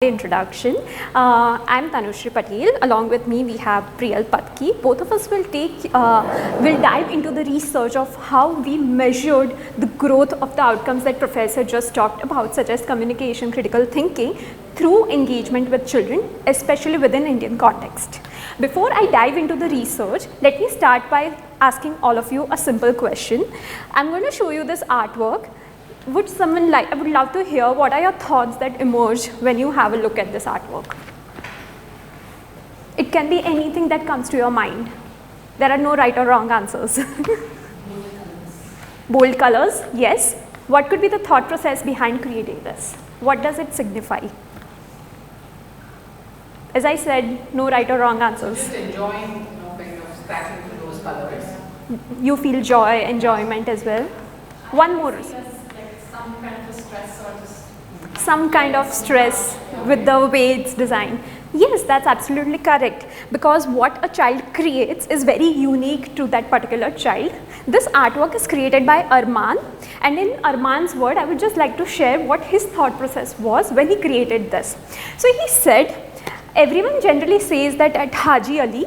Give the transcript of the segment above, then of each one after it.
Introduction. I'm Tanushree Patel. Along with me, we have Priyal Patki. Both of us will dive into the research of how we measured the growth of the outcomes that Professor just talked about, such as communication, critical thinking, through engagement with children, especially within Indian context. Before I dive into the research, let me start by asking all of you a simple question. I'm going to show you this artwork. I would love to hear what are your thoughts that emerge when you have a look at this artwork. It can be anything that comes to your mind. There are no right or wrong answers. Bold colors, yes. What could be the thought process behind creating this? What does it signify? As I said, no right or wrong answers. Just enjoying, kind of stacking to those colors. You feel joy, enjoyment as well. One more. Some kind of stress or just Some kind of stress with the way it's designed. Yes, that's absolutely correct, because what a child creates is very unique to that particular child. This artwork is created by Arman, and in Arman's word, I would just like to share what his thought process was when he created this. So he said, everyone generally says that at Haji Ali,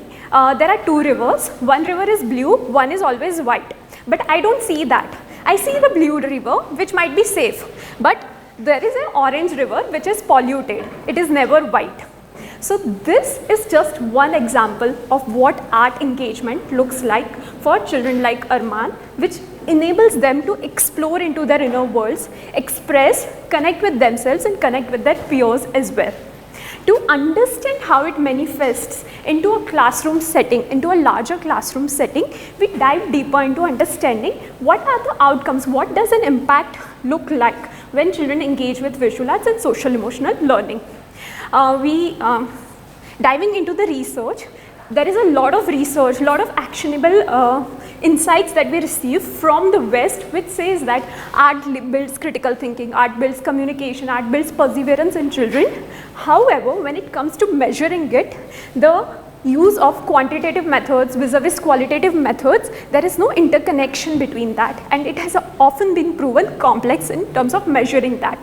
there are two rivers. One river is blue, one is always white. But I don't see that. I see the blue river, which might be safe, but there is an orange river which is polluted. It is never white. So this is just one example of what art engagement looks like for children like Arman, which enables them to explore into their inner worlds, express, connect with themselves and connect with their peers as well. To understand how it manifests into a classroom setting, into a larger classroom setting, we dive deeper into understanding what are the outcomes, what does an impact look like when children engage with visual arts and social emotional learning. Diving into the research, there is a lot of research, lot of actionable insights that we receive from the West, which says that art builds critical thinking, art builds communication, art builds perseverance in children. However, when it comes to measuring it, the use of quantitative methods vis-a-vis qualitative methods, there is no interconnection between that, and it has often been proven complex in terms of measuring that.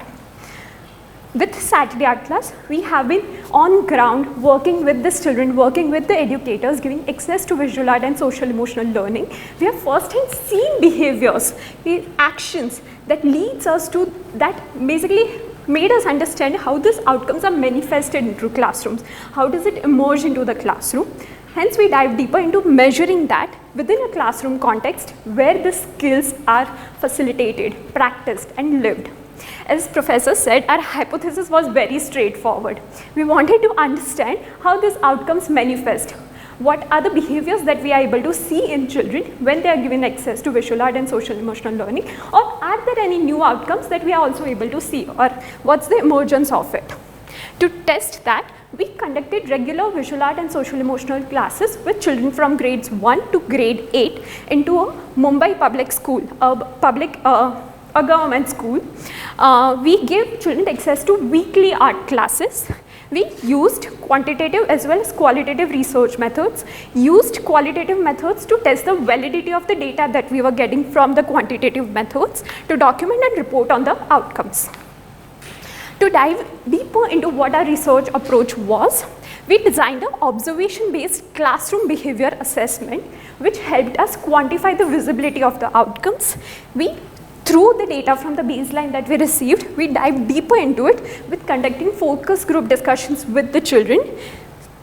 With Saturday Art Class, we have been on ground working with the children, working with the educators, giving access to visual art and social emotional learning. We have firsthand seen behaviors, actions that leads us to, that basically made us understand how these outcomes are manifested into classrooms. How does it emerge into the classroom? Hence, we dive deeper into measuring that within a classroom context where the skills are facilitated, practiced and lived. As Professor said, our hypothesis was very straightforward. We wanted to understand how these outcomes manifest. What are the behaviors that we are able to see in children when they are given access to visual art and social emotional learning, or are there any new outcomes that we are also able to see, or what's the emergence of it? To test that, we conducted regular visual art and social emotional classes with children from grades 1 to grade 8 into a Mumbai public school, a government school. We gave children access to weekly art classes. We used quantitative as well as qualitative research methods, used qualitative methods to test the validity of the data that we were getting from the quantitative methods to document and report on the outcomes. To dive deeper into what our research approach was, we designed an observation-based classroom behavior assessment which helped us quantify the visibility of the outcomes. Through the data from the baseline that we received, we dived deeper into it with conducting focus group discussions with the children.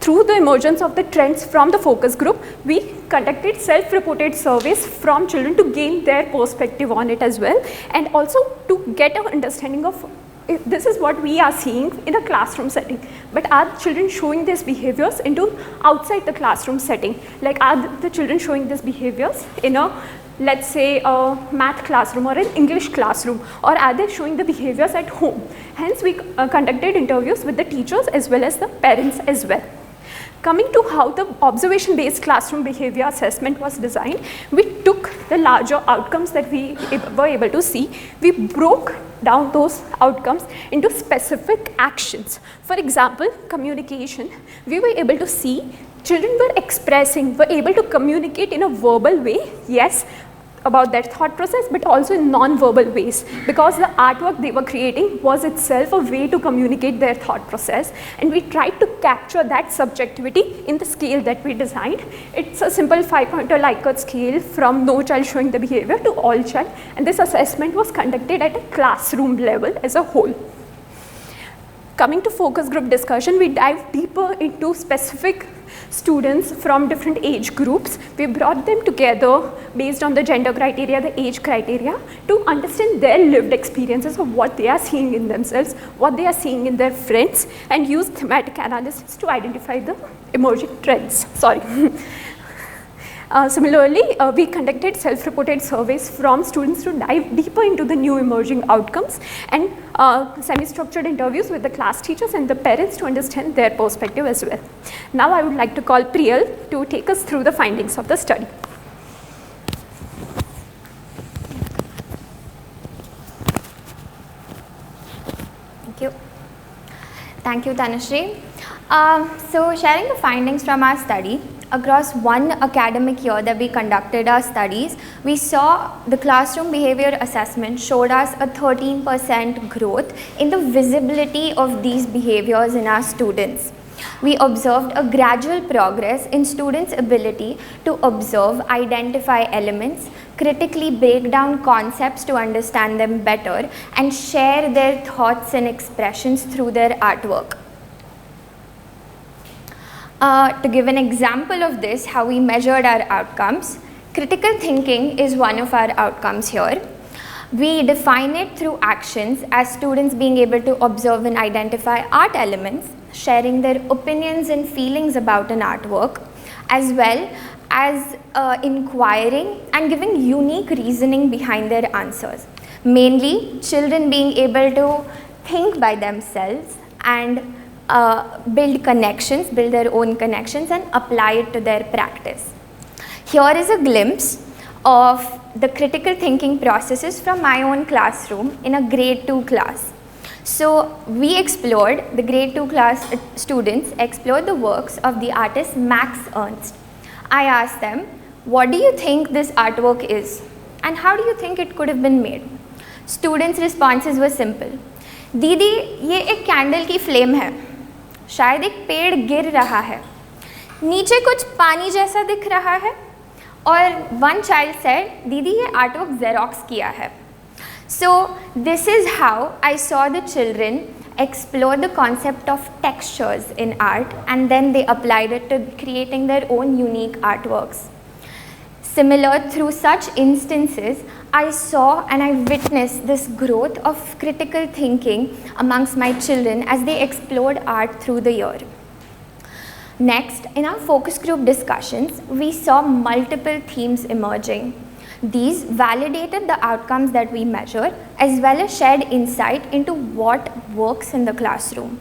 Through the emergence of the trends from the focus group, we conducted self-reported surveys from children to gain their perspective on it as well, and also to get an understanding of if this is what we are seeing in a classroom setting, but are children showing these behaviors into outside the classroom setting? Like, are the children showing these behaviors in a, let's say, a math classroom or an English classroom, or are they showing the behaviors at home? Hence, we conducted interviews with the teachers as well as the parents as well. Coming to how the observation-based classroom behavior assessment was designed, we took the larger outcomes that we were able to see. We broke down those outcomes into specific actions. For example, communication, we were able to see children were expressing, were able to communicate in a verbal way, yes, about their thought process, but also in non-verbal ways, because the artwork they were creating was itself a way to communicate their thought process, and we tried to capture that subjectivity in the scale that we designed. It's a simple 5-pointer Likert scale from no child showing the behavior to all child, and this assessment was conducted at a classroom level as a whole. Coming to focus group discussion, we dive deeper into specific students from different age groups. We brought them together based on the gender criteria, the age criteria, to understand their lived experiences of what they are seeing in themselves, what they are seeing in their friends, and use thematic analysis to identify the emerging trends. Similarly, we conducted self-reported surveys from students to dive deeper into the new emerging outcomes, and semi-structured interviews with the class teachers and the parents to understand their perspective as well. Now I would like to call Priyal to take us through the findings of the study. Thank you. Thank you, Tanushree. So sharing the findings from our study, across one academic year that we conducted our studies, we saw the classroom behavior assessment showed us a 13% growth in the visibility of these behaviors in our students. We observed a gradual progress in students' ability to observe, identify elements, critically break down concepts to understand them better, and share their thoughts and expressions through their artwork. To give an example of this, how we measured our outcomes, critical thinking is one of our outcomes here. We define it through actions as students being able to observe and identify art elements, sharing their opinions and feelings about an artwork, as well as inquiring and giving unique reasoning behind their answers. Mainly, children being able to think by themselves and build connections, build their own connections and apply it to their practice. Here is a glimpse of the critical thinking processes from my own classroom in a grade 2 class. So we explored, the grade 2 class students explored the works of the artist Max Ernst. I asked them, what do you think this artwork is and how do you think it could have been made? Students' responses were simple. दीदी ये एक candle की flame है, शायद एक पेड़ गिर रहा है, नीचे कुछ पानी जैसा दिख रहा है, और one child said, दीदी ये आर्टवर्क जेरोक्स किया है. So this is how I saw the children explore the concept of textures in art, and then they applied it to creating their own unique artworks. Similar, through such instances, I saw and I witnessed this growth of critical thinking amongst my children as they explored art through the year. Next, in our focus group discussions, we saw multiple themes emerging. These validated the outcomes that we measured as well as shared insight into what works in the classroom.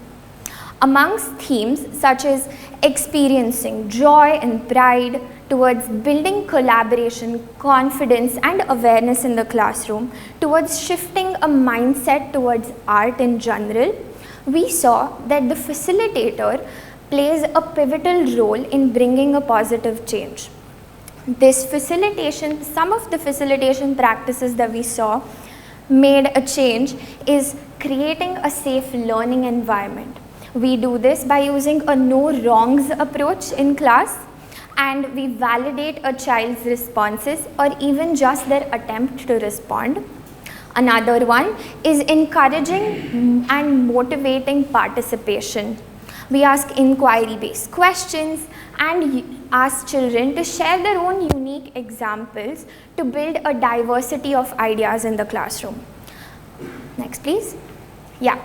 Amongst themes such as experiencing joy and pride, towards building collaboration, confidence and awareness in the classroom, towards shifting a mindset towards art in general, we saw that the facilitator plays a pivotal role in bringing a positive change. This facilitation, some of the facilitation practices that we saw made a change is creating a safe learning environment. We do this by using a no wrongs approach in class, and we validate a child's responses or even just their attempt to respond. Another one is encouraging and motivating participation. We ask inquiry-based questions and ask children to share their own unique examples to build a diversity of ideas in the classroom. Next, please. Yeah.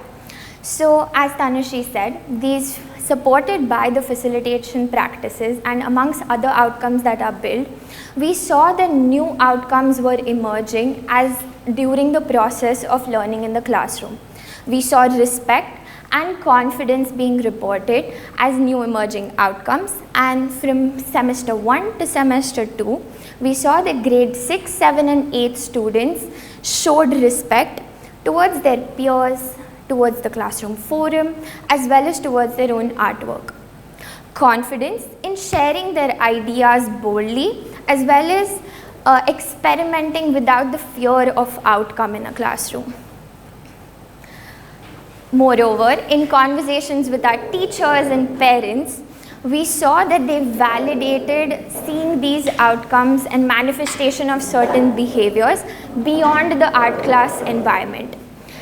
So, as Tanushree said, these supported by the facilitation practices and amongst other outcomes that are built, we saw that new outcomes were emerging as during the process of learning in the classroom. We saw respect and confidence being reported as new emerging outcomes, and from semester 1 to semester 2, we saw that grade 6, 7 and 8 students showed respect towards their peers, towards the classroom forum, as well as towards their own artwork. Confidence in sharing their ideas boldly, as well as experimenting without the fear of outcome in a classroom. Moreover, in conversations with our teachers and parents, we saw that they validated seeing these outcomes and manifestation of certain behaviors beyond the art class environment.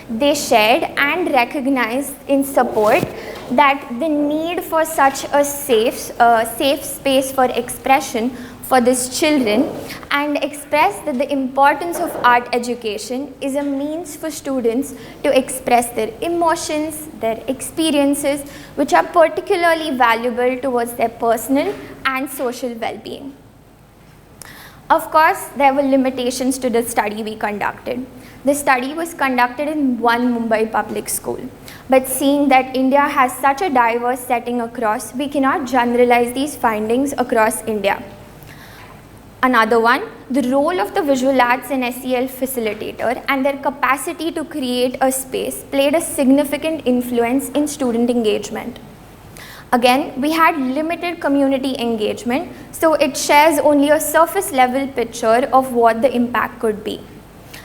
They shared and recognized in support that the need for such a safe space for expression for these children, and expressed that the importance of art education is a means for students to express their emotions, their experiences, which are particularly valuable towards their personal and social well-being. Of course, there were limitations to the study we conducted. The study was conducted in one Mumbai public school. But seeing that India has such a diverse setting across, we cannot generalize these findings across India. Another one, the role of the visual arts and SEL facilitator and their capacity to create a space played a significant influence in student engagement. Again, we had limited community engagement, so it shares only a surface level picture of what the impact could be.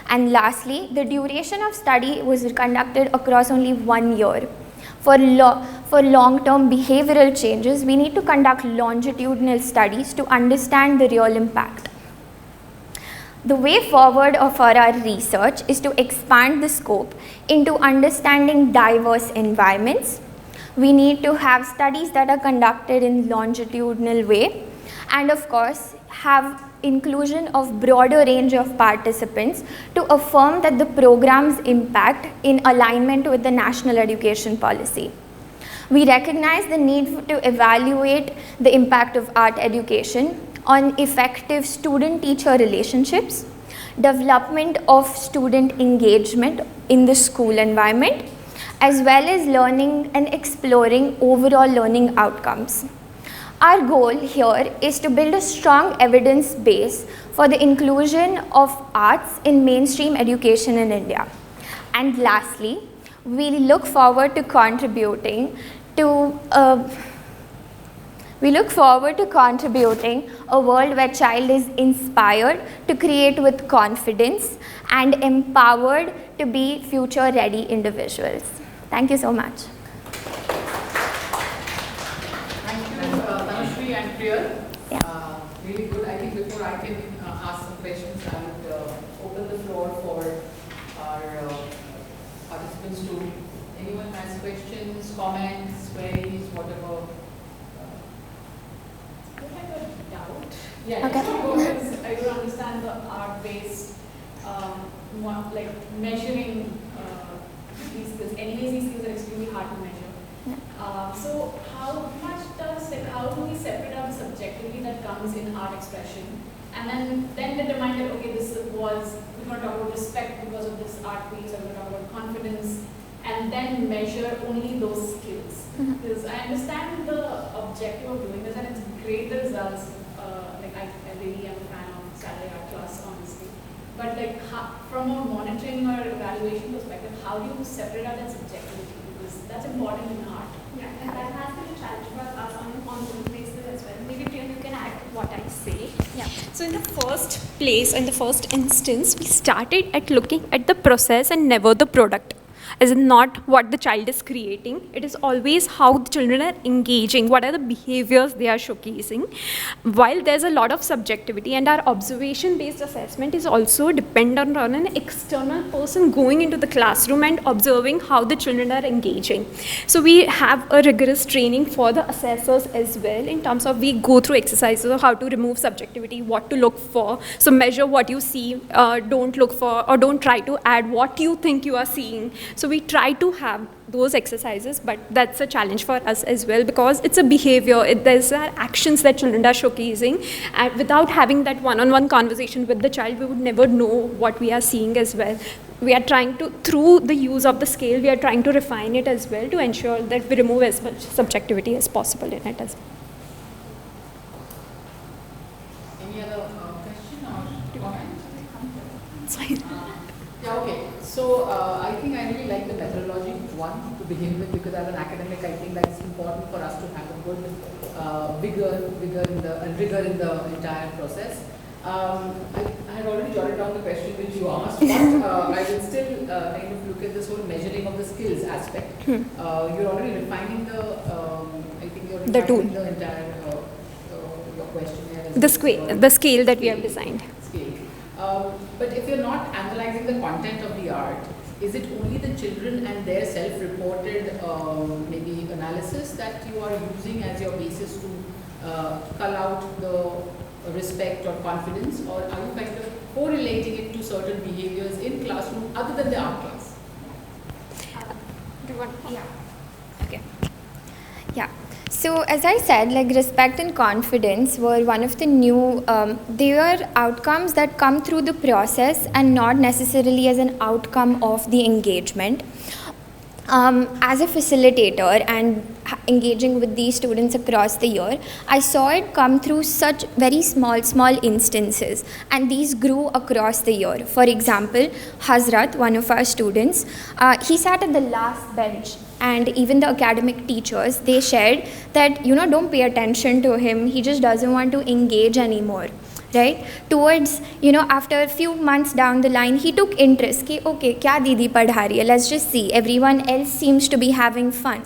And lastly, the duration of study was conducted across only 1 year. For long-term behavioral changes, we need to conduct longitudinal studies to understand the real impact. The way forward for our research is to expand the scope into understanding diverse environments. We need to have studies that are conducted in longitudinal way, and of course have inclusion of broader range of participants to affirm that the program's impact in alignment with the national education policy. We recognize the need to evaluate the impact of art education on effective student-teacher relationships, development of student engagement in the school environment, as well as learning and exploring overall learning outcomes. Our goal here is to build a strong evidence base for the inclusion of arts in mainstream education in India. And lastly, we look forward to contributing a world where child is inspired to create with confidence and empowered to be future ready individuals. Thank you so much. And Priyal, Yeah. really good. I think before I can ask some questions, I would open the floor for our participants to, anyone has questions, comments, queries, whatever. I have a doubt. Yeah, Okay. Because I don't understand the art-based, like measuring these skills. Anyways, these skills are extremely hard to measure. So how do we separate out the subjectivity that comes in art expression and then determine that, okay, we're going to talk about respect because of this art piece, or we're going to talk about confidence, and then measure only those skills. Because I understand the objective of doing this, and it's great the results. Like I really am a fan of Saturday art class, honestly. But like from a monitoring or evaluation perspective, how do you separate out that subjectivity? Because that's important in art. Yeah, and that has been a challenge for us on ongoing basis as well. Maybe Priya, you can add what I say. Yeah. So in the first place, in the first instance, we started at looking at the process and never the product. As in not what the child is creating, it is always how the children are engaging, what are the behaviors they are showcasing. While there's a lot of subjectivity, and our observation-based assessment is also dependent on an external person going into the classroom and observing how the children are engaging. So we have a rigorous training for the assessors as well, in terms of we go through exercises of how to remove subjectivity, what to look for. So measure what you see, don't look for, or don't try to add what you think you are seeing. So we try to have those exercises, but that's a challenge for us as well, because it's a behavior, there's actions that children are showcasing, and without having that one-on-one conversation with the child, we would never know what we are seeing as well. We are trying to, through the use of the scale, we are trying to refine it as well to ensure that we remove as much subjectivity as possible in it as well. Any other question or comment? Sorry. Yeah, okay. So I think I really like the methodology, one, to begin with, because as an academic, I think that it's important for us to have a good rigor in the entire process. I had already jotted down the question which you asked, but I will still kind of look at this whole measuring of the skills aspect. You're already refining the, I think you're The tool. refining the entire your questionnaire. The scale that we have designed. Scale. But if you're not analyzing the content of the art, is it only the children and their self-reported maybe analysis that you are using as your basis to cull out the respect or confidence, or are you kind of correlating it to certain behaviors in classroom other than the art class? Okay. Yeah. So as I said, like respect and confidence were one of the new, they are outcomes that come through the process and not necessarily as an outcome of the engagement. As a facilitator and engaging with these students across the year, I saw it come through such very small instances, and these grew across the year. For example, Hazrat, one of our students, he sat at the last bench, and even the academic teachers, they shared that, don't pay attention to him, he just doesn't want to engage anymore. Right? Towards, after a few months down the line, he took interest. Ki, okay, kya Didi padha rahi hai? Let's just see. Everyone else seems to be having fun.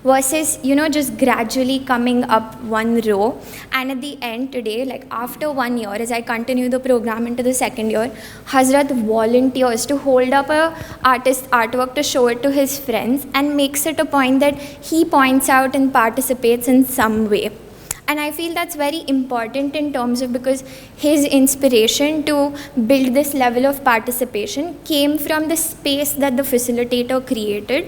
Versus, just gradually coming up one row. And at the end today, like after 1 year, as I continue the program into the second year, Hazrat volunteers to hold up a artist artwork to show it to his friends and makes it a point that he points out and participates in some way. And I feel that's very important in terms of, because his inspiration to build this level of participation came from the space that the facilitator created,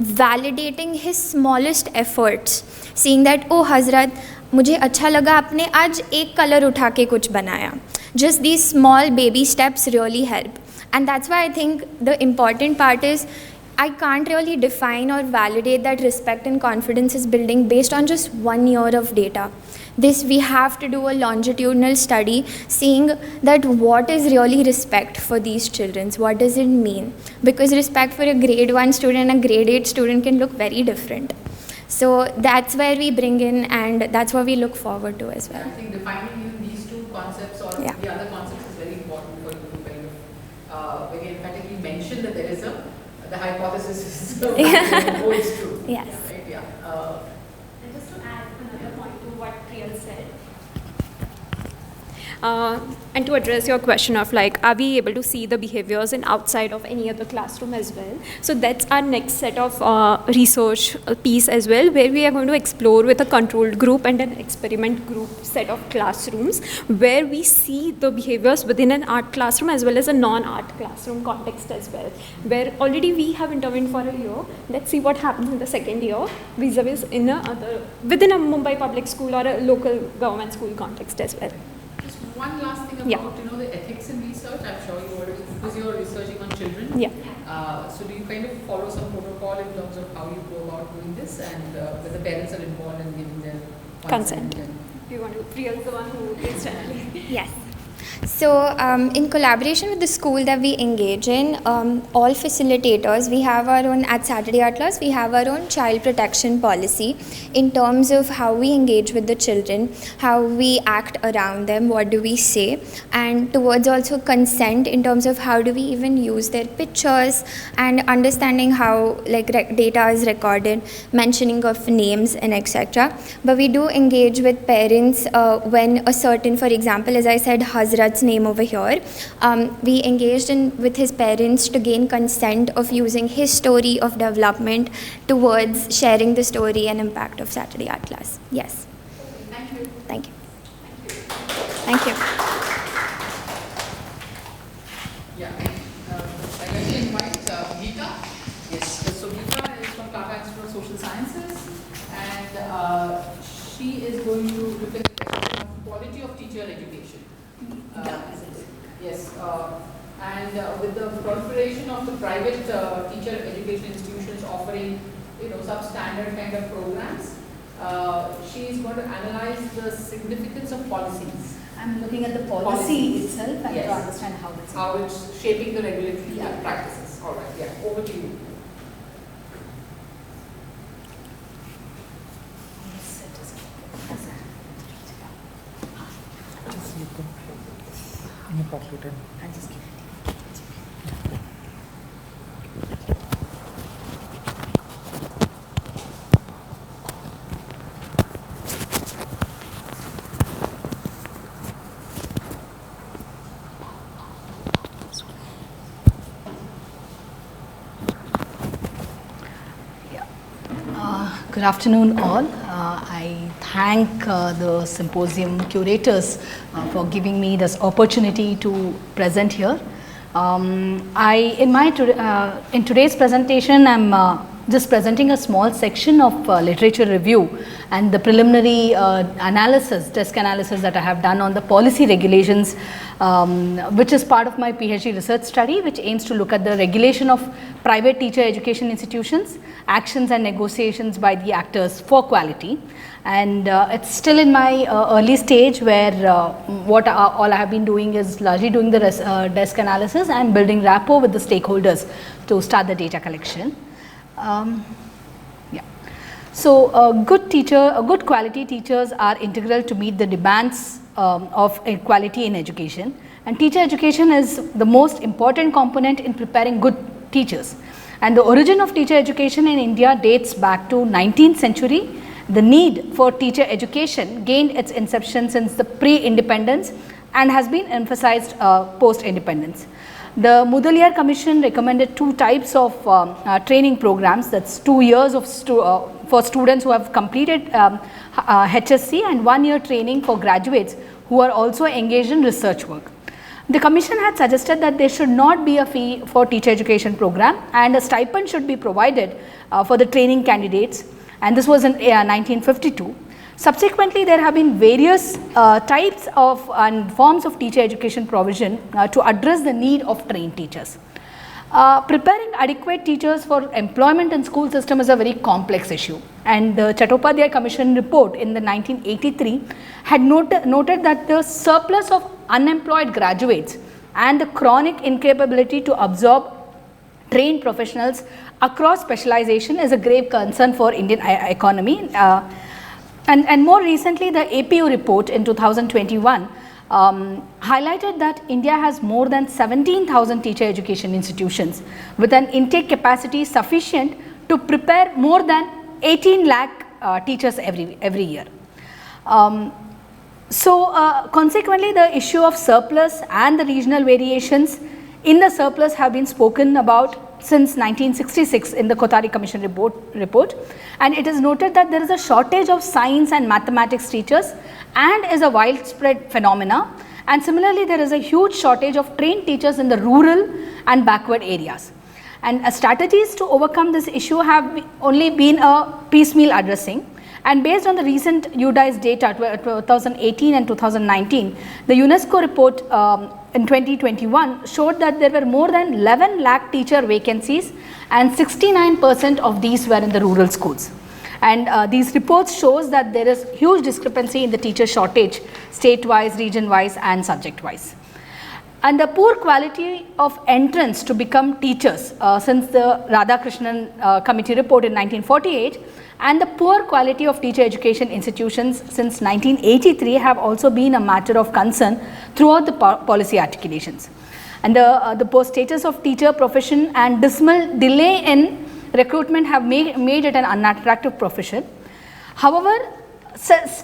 validating his smallest efforts, seeing that, oh Hazrat, मुझे अच्छा लगा आपने आज एक colour उठा के कुछ बनाया. Just these small baby steps really help. And that's why I think the important part is, I can't really define or validate that respect and confidence is building based on just 1 year of data. We have to do a longitudinal study, seeing that what is really respect for these children, what does it mean? Because respect for a grade 1 student and a grade 8 student can look very different. So that's where we bring in, and that's what we look forward to as well. I think defining even these two concepts or the other concepts is very important for you to kind of very emphatically mention that there is the hypothesis holds true. Yes. Yeah, right? And just to add another point to what Priyal said, and to address your question of like, are we able to see the behaviors in outside of any other classroom as well? So that's our next set of research piece as well, where we are going to explore with a controlled group and an experiment group set of classrooms, where we see the behaviors within an art classroom as well as a non-art classroom context as well, where already we have intervened for a year. Let's see what happens in the second year vis-a-vis within a Mumbai public school or a local government school context as well. One last thing about the ethics in research. I'm sure you already, because you're researching on children. Yeah. So do you kind of follow some protocol in terms of how you go about doing this, and whether parents are involved in giving their Consent. Do you want to? Priyal, the one who is channeling. Yes. So in collaboration with the school that we engage in, all facilitators, we have our own, at Saturday Art Class, we have our own child protection policy in terms of how we engage with the children, how we act around them, what do we say, and towards also consent in terms of how do we even use their pictures, and understanding how like data is recorded, mentioning of names and etc. But we do engage with parents when a certain, for example, as I said, Hazrat's name over here, we engaged with his parents to gain consent of using his story of development towards sharing the story and impact of Saturday Art Class. Yes. Thank you. Thank you. Thank you. Yeah. I'd like to invite Geeta. Yes. So Geeta is from Tata Institute of Social Sciences, and she is going to look at the question of quality of teacher education. Yes, and with the proliferation of the private teacher education institutions offering, substandard kind of programs, she is going to analyze the significance of policies. I'm looking at the policy itself and to understand how it's shaping the regulatory practices. All right, yeah, over to you. conclude. I'll just give it. Good afternoon all. I thank the symposium curators for giving me this opportunity to present here. In today's presentation, I'm just presenting a small section of literature review and the preliminary desk analysis that I have done on the policy regulations, which is part of my PhD research study, which aims to look at the regulation of private teacher education institutions, actions and negotiations by the actors for quality. And it's still in my early stage where all I have been doing is largely doing the desk analysis and building rapport with the stakeholders to start the data collection. So good quality teachers are integral to meet the demands of equality in education, and teacher education is the most important component in preparing good teachers. And the origin of teacher education in India dates back to 19th century. The need for teacher education gained its inception since the pre-independence and has been emphasized post-independence. The Mudaliar Commission recommended two types of training programs, that's 2 years of for students who have completed HSC and 1 year training for graduates who are also engaged in research work. The commission had suggested that there should not be a fee for teacher education program and a stipend should be provided for the training candidates, and this was in 1952. Subsequently, there have been various types of and forms of teacher education provision to address the need of trained teachers. Preparing adequate teachers for employment in school system is a very complex issue, and the Chattopadhyay Commission report in the 1983 had noted that the surplus of unemployed graduates and the chronic incapability to absorb trained professionals across specialization is a grave concern for Indian economy. And more recently, the APU report in 2021 highlighted that India has more than 17,000 teacher education institutions with an intake capacity sufficient to prepare more than 18 lakh teachers every year. Consequently, the issue of surplus and the regional variations in the surplus have been spoken about since 1966 in the Kothari Commission report, and it is noted that there is a shortage of science and mathematics teachers and is a widespread phenomena, and similarly there is a huge shortage of trained teachers in the rural and backward areas. And strategies to overcome this issue have only been a piecemeal addressing, and based on the recent UDICE data 2018 and 2019, the UNESCO report in 2021 showed that there were more than 11 lakh teacher vacancies and 69% of these were in the rural schools. And these reports shows that there is huge discrepancy in the teacher shortage state-wise, region-wise and subject-wise. And the poor quality of entrance to become teachers since the Radhakrishnan committee report in 1948 and the poor quality of teacher education institutions since 1983 have also been a matter of concern throughout the policy articulations. And the poor status of teacher profession and dismal delay in recruitment have made it an unattractive profession. However,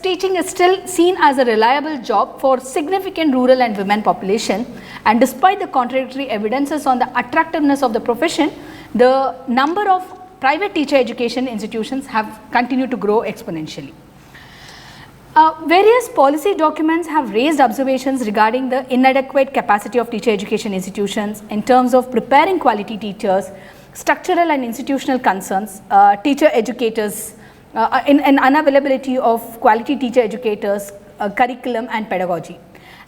teaching is still seen as a reliable job for significant rural and women population, and despite the contradictory evidences on the attractiveness of the profession, the number of private teacher education institutions have continued to grow exponentially. Various policy documents have raised observations regarding the inadequate capacity of teacher education institutions in terms of preparing quality teachers, structural and institutional concerns, teacher educators, in unavailability of quality teacher educators, curriculum and pedagogy.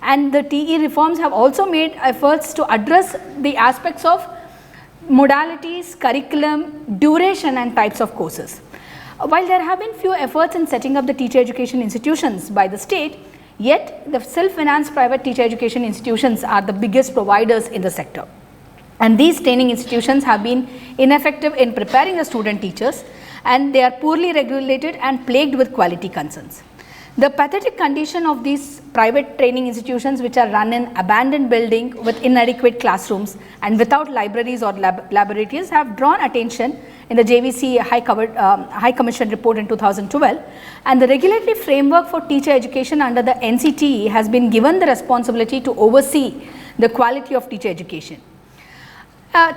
And the TE reforms have also made efforts to address the aspects of modalities, curriculum, duration and types of courses. While there have been few efforts in setting up the teacher education institutions by the state, yet the self-financed private teacher education institutions are the biggest providers in the sector. And these training institutions have been ineffective in preparing the student teachers, and they are poorly regulated and plagued with quality concerns. The pathetic condition of these private training institutions which are run in abandoned building with inadequate classrooms and without libraries or laboratories have drawn attention in the JVC High Commission report in 2012, and the regulatory framework for teacher education under the NCTE has been given the responsibility to oversee the quality of teacher education.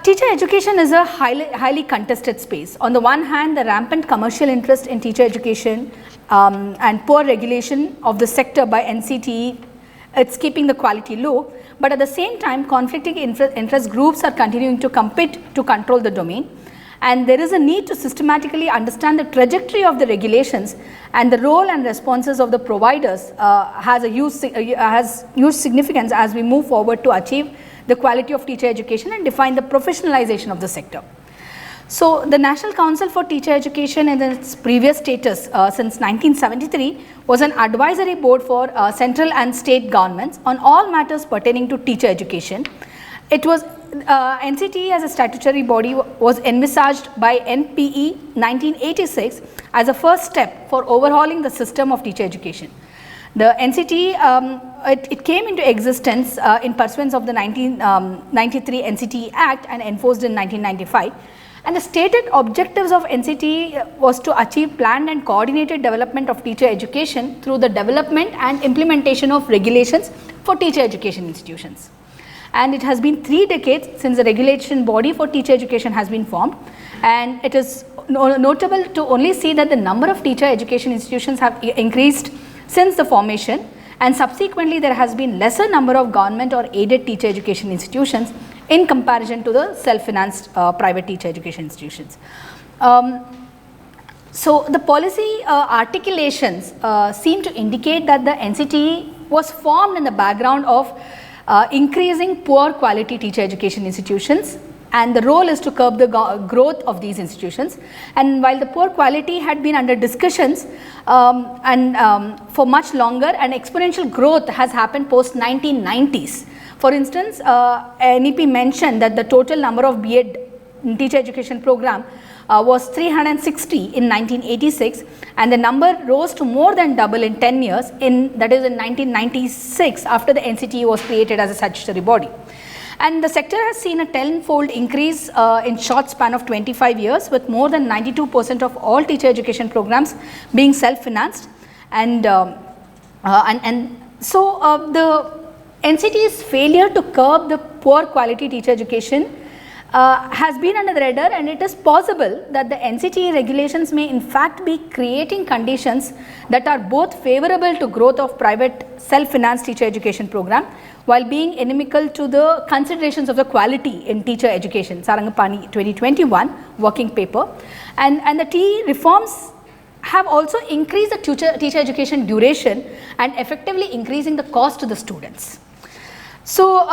Teacher education is a highly contested space. On the one hand, the rampant commercial interest in teacher education and poor regulation of the sector by NCTE, it's keeping the quality low, but at the same time conflicting interest groups are continuing to compete to control the domain, and there is a need to systematically understand the trajectory of the regulations, and the role and responses of the providers has huge significance as we move forward to achieve the quality of teacher education and define the professionalization of the sector. So, the National Council for Teacher Education in its previous status since 1973 was an advisory board for central and state governments on all matters pertaining to teacher education. It was NCTE as a statutory body was envisaged by NPE 1986 as a first step for overhauling the system of teacher education. The NCTE, it came into existence in pursuance of the 1993 NCTE Act and enforced in 1995. And the stated objectives of NCTE was to achieve planned and coordinated development of teacher education through the development and implementation of regulations for teacher education institutions. And it has been 3 decades since the regulation body for teacher education has been formed, and it is notable to only see that the number of teacher education institutions have increased since the formation, and subsequently there has been lesser number of government or aided teacher education institutions in comparison to the self-financed private teacher education institutions. So, the policy articulations seem to indicate that the NCTE was formed in the background of increasing poor quality teacher education institutions, and the role is to curb the growth of these institutions. And while the poor quality had been under discussions for much longer, and exponential growth has happened post 1990s. For instance, NEP mentioned that the total number of B.Ed teacher education program was 360 in 1986, and the number rose to more than double in 10 years, that is in 1996, after the NCTE was created as a statutory body. And the sector has seen a 10-fold increase in short span of 25 years, with more than 92% of all teacher education programs being self-financed. And so the NCTE's failure to curb the poor quality teacher education has been under the radar, and it is possible that the NCTE regulations may in fact be creating conditions that are both favorable to growth of private self-financed teacher education program while being inimical to the considerations of the quality in teacher education, Sarangapani 2021 working paper. And the TE reforms have also increased the teacher education duration and effectively increasing the cost to the students. So,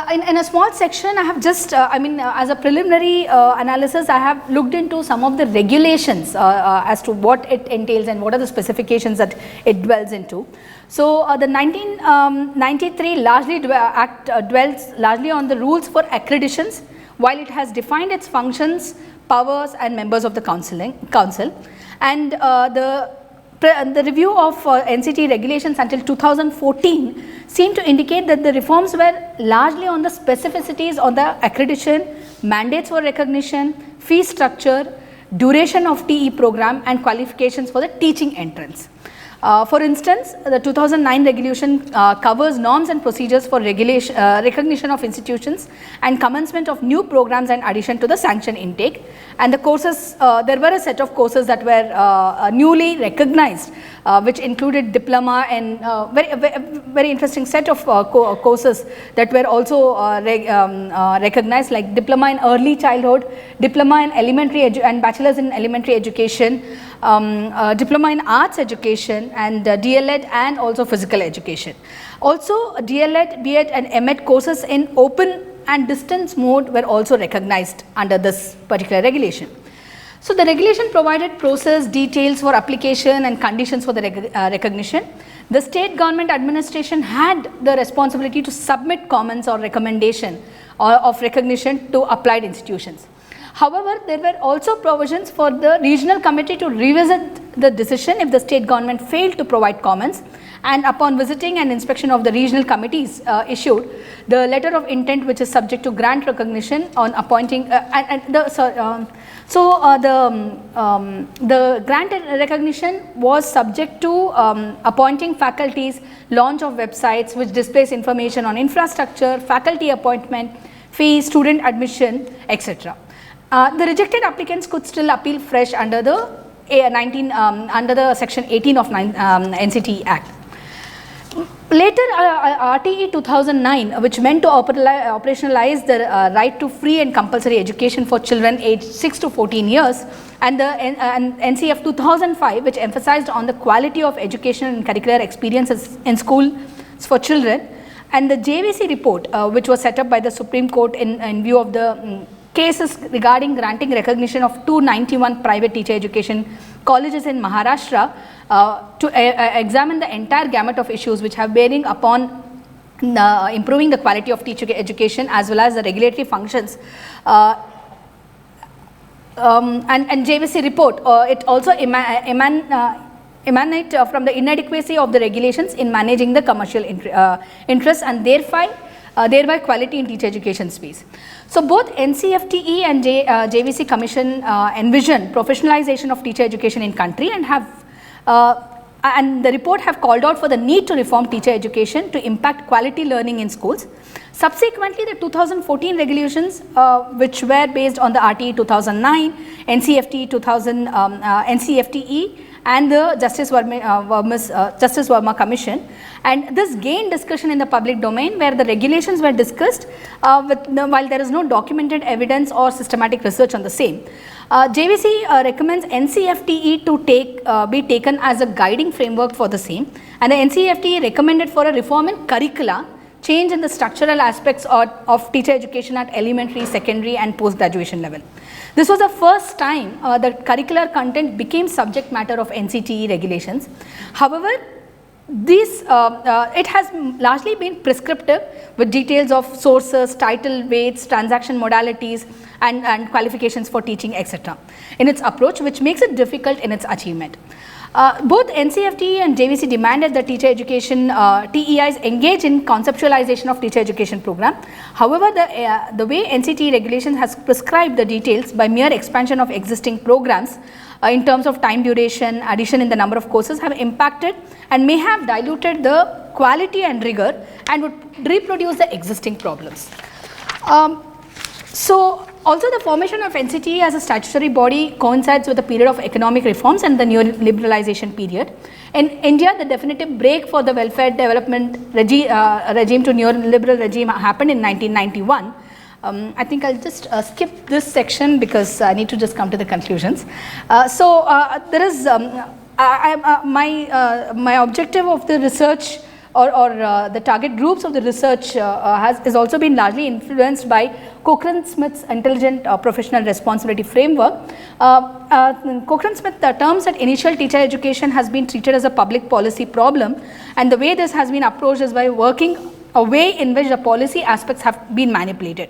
in a small section, I have just, as a preliminary analysis, I have looked into some of the regulations as to what it entails and what are the specifications that it dwells into. So, the 1993 Act dwells largely on the rules for accreditations, while it has defined its functions, powers and members of the council. And the review of NCTE regulations until 2014 seemed to indicate that the reforms were largely on the specificities on the accreditation, mandates for recognition, fee structure, duration of TE program and qualifications for the teaching entrance. For instance, the 2009 regulation covers norms and procedures for recognition of institutions and commencement of new programs and addition to the sanction intake. And the courses, there were a set of courses that were newly recognized, which included diploma and very interesting set of courses that were also recognized, like diploma in early childhood, diploma in elementary and bachelor's in elementary education, diploma in arts education, and DLED and also physical education. Also DLED, B.Ed and M.Ed courses in open and distance mode were also recognized under this particular regulation. So, the regulation provided process, details for application and conditions for the recognition. The state government administration had the responsibility to submit comments or recommendation of recognition to applied institutions. However, there were also provisions for the regional committee to revisit the decision if the state government failed to provide comments, and upon visiting and inspection of the regional committees issued the letter of intent, which is subject to grant recognition on appointing the grant recognition was subject to appointing faculties, launch of websites which displays information on infrastructure, faculty appointment, fees, student admission, etc. The rejected applicants could still appeal fresh under the under the section 18 of NCT Act. Later, RTE 2009, which meant to operationalize the right to free and compulsory education for children aged 6 to 14 years, and the NCF 2005, which emphasized on the quality of education and curricular experiences in schools for children, and the JVC report, which was set up by the Supreme Court in view of the cases regarding granting recognition of 291 private teacher education colleges in Maharashtra, to examine the entire gamut of issues which have bearing upon improving the quality of teacher education as well as the regulatory functions. And JVC report, it also emanate from the inadequacy of the regulations in managing the commercial interests and thereby quality in teacher education space. So both NCFTE and JVC Commission envision professionalization of teacher education in country and have and the report have called out for the need to reform teacher education to impact quality learning in schools. Subsequently, the 2014 regulations, which were based on the RTE 2009, NCFTE 2000, NCFTE, and the Justice Verma Commission, and this gained discussion in the public domain where the regulations were discussed while there is no documented evidence or systematic research on the same. JVC recommends NCFTE to be taken as a guiding framework for the same, and the NCFTE recommended for a reform in curricula, change in the structural aspects of teacher education at elementary, secondary and post-graduation level. This was the first time that curricular content became subject matter of NCTE regulations. However, it has largely been prescriptive with details of sources, title, weights, transaction modalities and qualifications for teaching, etc. in its approach, which makes it difficult in its achievement. Both NCFTE and JVC demanded that teacher education TEIs engage in conceptualization of teacher education program. However, the way NCTE regulation has prescribed the details by mere expansion of existing programs in terms of time duration, addition in the number of courses have impacted and may have diluted the quality and rigor and would reproduce the existing problems. So also the formation of NCTE as a statutory body coincides with the period of economic reforms and the neoliberalization period. In India, the definitive break for the welfare development regime to neoliberal regime happened in 1991. I think I'll just skip this section because I need to just come to the conclusions. There is my objective of the research or the target groups of the research is also been largely influenced by Cochrane-Smith's Intelligent Professional Responsibility Framework. Cochrane-Smith terms that initial teacher education has been treated as a public policy problem, and the way this has been approached is by working a way in which the policy aspects have been manipulated.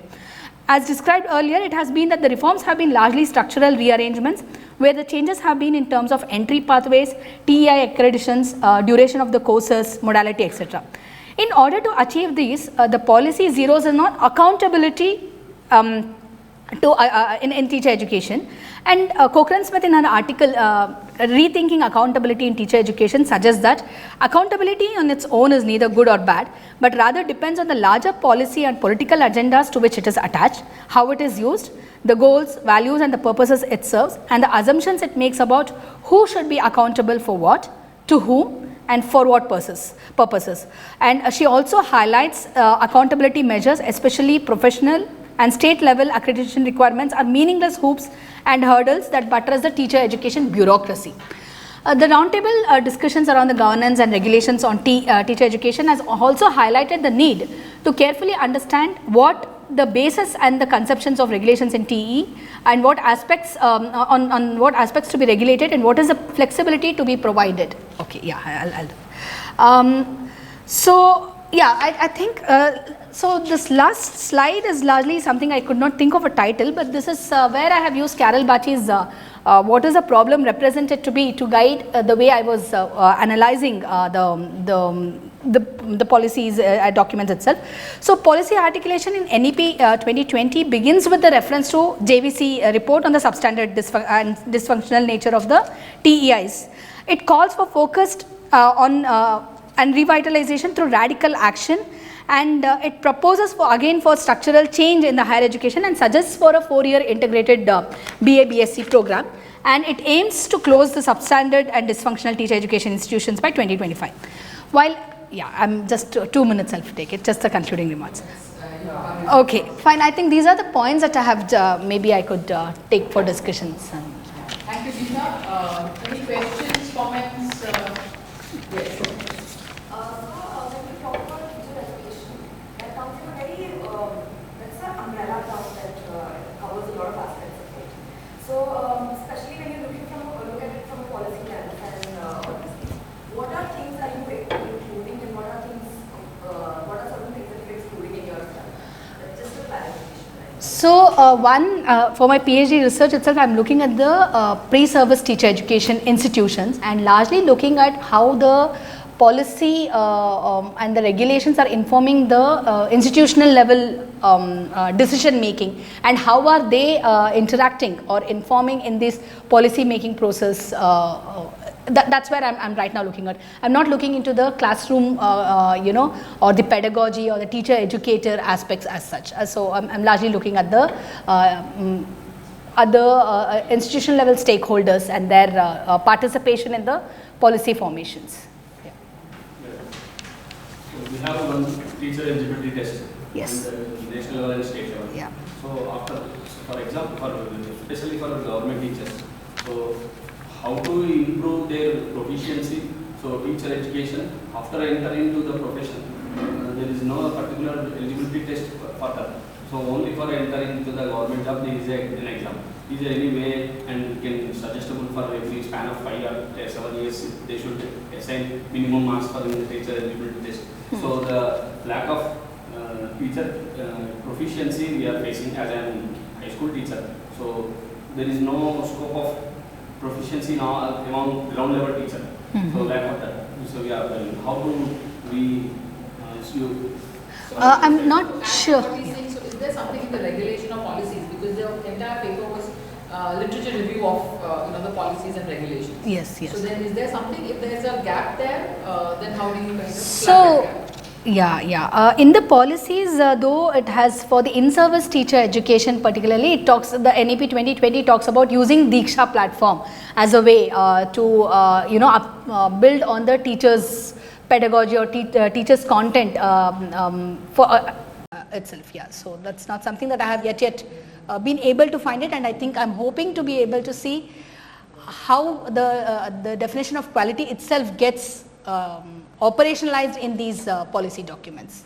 As described earlier, it has been that the reforms have been largely structural rearrangements where the changes have been in terms of entry pathways, TEI accreditations, duration of the courses, modality, etc. In order to achieve these, the policy zeroes in on accountability in teacher education, and Cochrane-Smith in an article Rethinking Accountability in Teacher Education suggests that accountability on its own is neither good or bad, but rather depends on the larger policy and political agendas to which it is attached, how it is used, the goals, values and the purposes it serves, and the assumptions it makes about who should be accountable for what, to whom and for what purposes. And she also highlights accountability measures, especially professional and state level accreditation requirements, are meaningless hoops and hurdles that buttress the teacher education bureaucracy. The roundtable discussions around the governance and regulations on teacher education has also highlighted the need to carefully understand what the basis and the conceptions of regulations in TE and what aspects on what aspects to be regulated and what is the flexibility to be provided. Okay, yeah, I think So this last slide is largely something I could not think of a title, but this is where I have used Carol Bachi's what is a problem represented to be to guide the way I was analyzing the policies documents itself. So policy articulation in NEP 2020 begins with the reference to JVC report on the substandard and dysfunctional nature of the TEIs. It calls for focused on and revitalization through radical action, and it proposes for structural change in the higher education and suggests for a 4-year integrated BA BSc program, and it aims to close the substandard and dysfunctional teacher education institutions by 2025. While I'm just 2 minutes I'll take it, just the concluding remarks. Okay, fine. I think these are the points that I have maybe I could take for discussions. Thank you, Geeta. Any questions, comments? Yes. When we talk about teacher education, that comes in a very, that's an umbrella term that covers a lot of aspects of it. So, especially when you're look at it from a policy lens, and what are things are you including, and what are certain things that you're excluding in your study? That's just a clarification. Right? So, for my PhD research itself, I am looking at the pre-service teacher education institutions and largely looking at how the policy and the regulations are informing the institutional level decision making, and how are they interacting or informing in this policy making process. That's where I'm right now looking at. I'm not looking into the classroom, or the pedagogy or the teacher educator aspects as such. So I'm largely looking at the other institutional level stakeholders and their participation in the policy formations. We have one teacher eligibility test. Yes. On the national level and state level. Yeah. So for example, especially for government teachers, so how to improve their proficiency? So teacher education after entering into the profession, there is no particular eligibility test for that. So only for entering into the government job there is an exam. Is there any way, and can suggestible for every span of 5 or 7 years they should assign minimum marks for the teacher eligibility test? So the lack of teacher proficiency we are facing as a high school teacher. So there is no scope of proficiency now among ground level teacher. So lack of that. So we are how do we I'm not sure. What he's saying, so is there something in the regulation or policies, because the entire paper was literature review of the policies and regulations. Yes. So then is there something, if there is a gap there, then how do you kind of So, plug that gap? in the policies, though it has for the in-service teacher education particularly, it talks, the NEP 2020 talks about using Diksha platform as a way to build on the teachers' pedagogy or teachers' content for itself. So that's not something that I have yet been able to find it, and I think I'm hoping to be able to see how the definition of quality itself gets operationalized in these policy documents.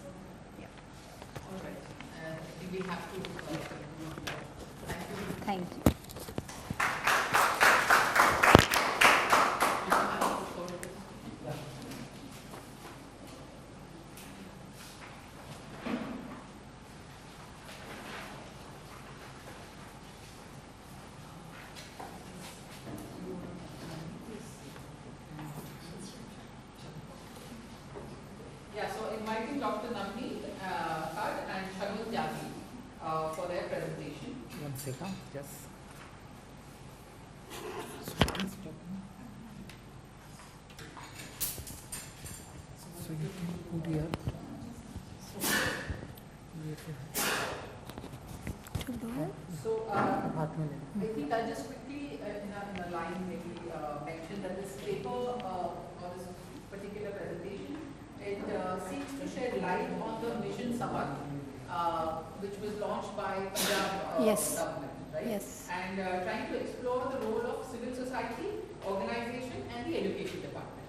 All right. We have to. Thank you. So inviting Dr. Navneet Kad and Shagun Jati for their presentation. One second, just. So you can put here. So I think I'll just quickly in a line maybe mention that this paper or this particular presentation, it seeks to shed light on the Mission Samarth, which was launched by Punjab government, right? Yes. And trying to explore the role of civil society, organization, and the education department.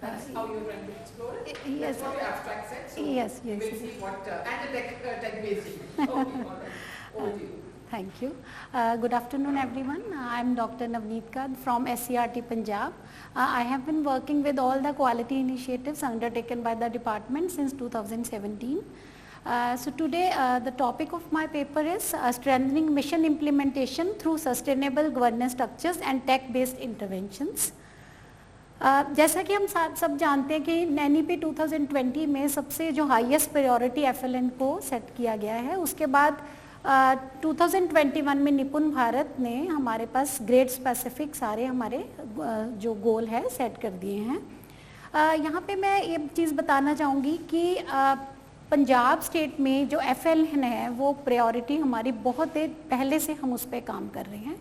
That's how you're trying to explore it? Yes. That's what your abstract said. So Yes, we will yes. see what, and a tech-based event. Okay, all right. Over to you. Thank you. Good afternoon, everyone. I am Dr. Navneet Kad from SCRT Punjab. I have been working with all the quality initiatives undertaken by the department since 2017. So today the topic of my paper is strengthening mission implementation through sustainable governance structures and tech-based interventions. जैसा कि हम सब जानते हैं कि NEP 2020 में सबसे जो हाईएस्ट प्रायोरिटी FLN को सेट किया गया है, उसके बाद 2021 में निपुण भारत ने हमारे पास ग्रेड स्पेसिफिक सारे हमारे जो गोल है सेट कर दिए हैं। यहाँ पे मैं ये चीज़ बताना चाहूँगी कि पंजाब स्टेट में जो FLN है वो प्रायोरिटी हमारी बहुत पहले से हम उस पर काम कर रहे हैं।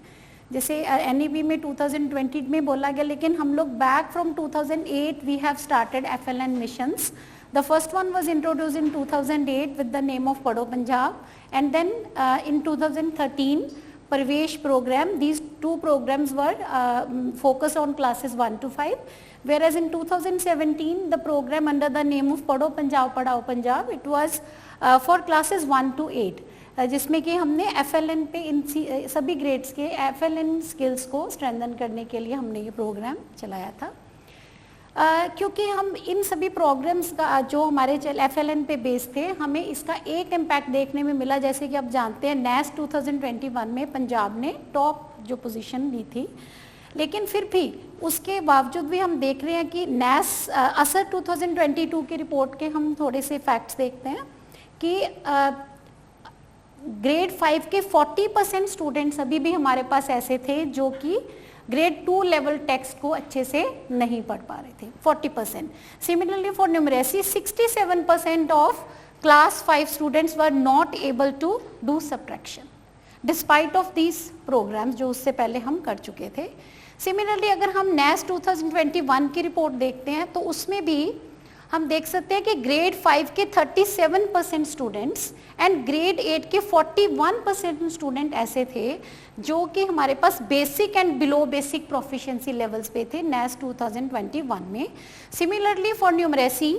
जैसे NEP में 2020 में बोला गया, लेकिन हम लोग back from 2008 we have started FLN missions. The first one was introduced in 2008 with the name of Padho Punjab, and then in 2013 Parvesh program. These two programs were focused on classes 1 to 5, whereas in 2017 the program under the name of Padho Punjab Padhao Punjab, it was for classes 1 to 8, जिसमें कि हमने FLN पे इन सभी grades के FLN skills को strengthen करने के लिए हमने ये प्रोग्राम चलाया था। क्योंकि हम इन सभी प्रोग्राम्स का जो हमारे FLN पे बेस थे, हमें इसका एक इम्पैक्ट देखने में मिला। जैसे कि आप जानते हैं NAS 2021 में पंजाब ने टॉप जो पोजीशन ली थी, लेकिन फिर भी उसके बावजूद भी हम देख रहे हैं कि NAS असर 2022 की रिपोर्ट के हम थोड़े से फैक्ट्स देखते हैं कि ग्रेड 5 के 40% स्टूडेंट्स अभी भी हमारे पास ऐसे थे जो कि ग्रेड 2 लेवल टेक्स्ट को अच्छे से नहीं पढ़ पा रहे थे, 40%। Similarly for numeracy 67% of class 5 students were not able to do subtraction despite of these programmes जो उससे पहले हम कर चुके थे। सिमिलरली अगर हम NAS 2021 की रिपोर्ट देखते हैं तो उसमें भी हम देख सकते हैं कि ग्रेड 5 के 37% स्टूडेंट्स एंड ग्रेड 8 के 41% स्टूडेंट ऐसे थे जो कि हमारे पास basic and below basic proficiency levels पे थे NAS 2021 में। Similarly for numeracy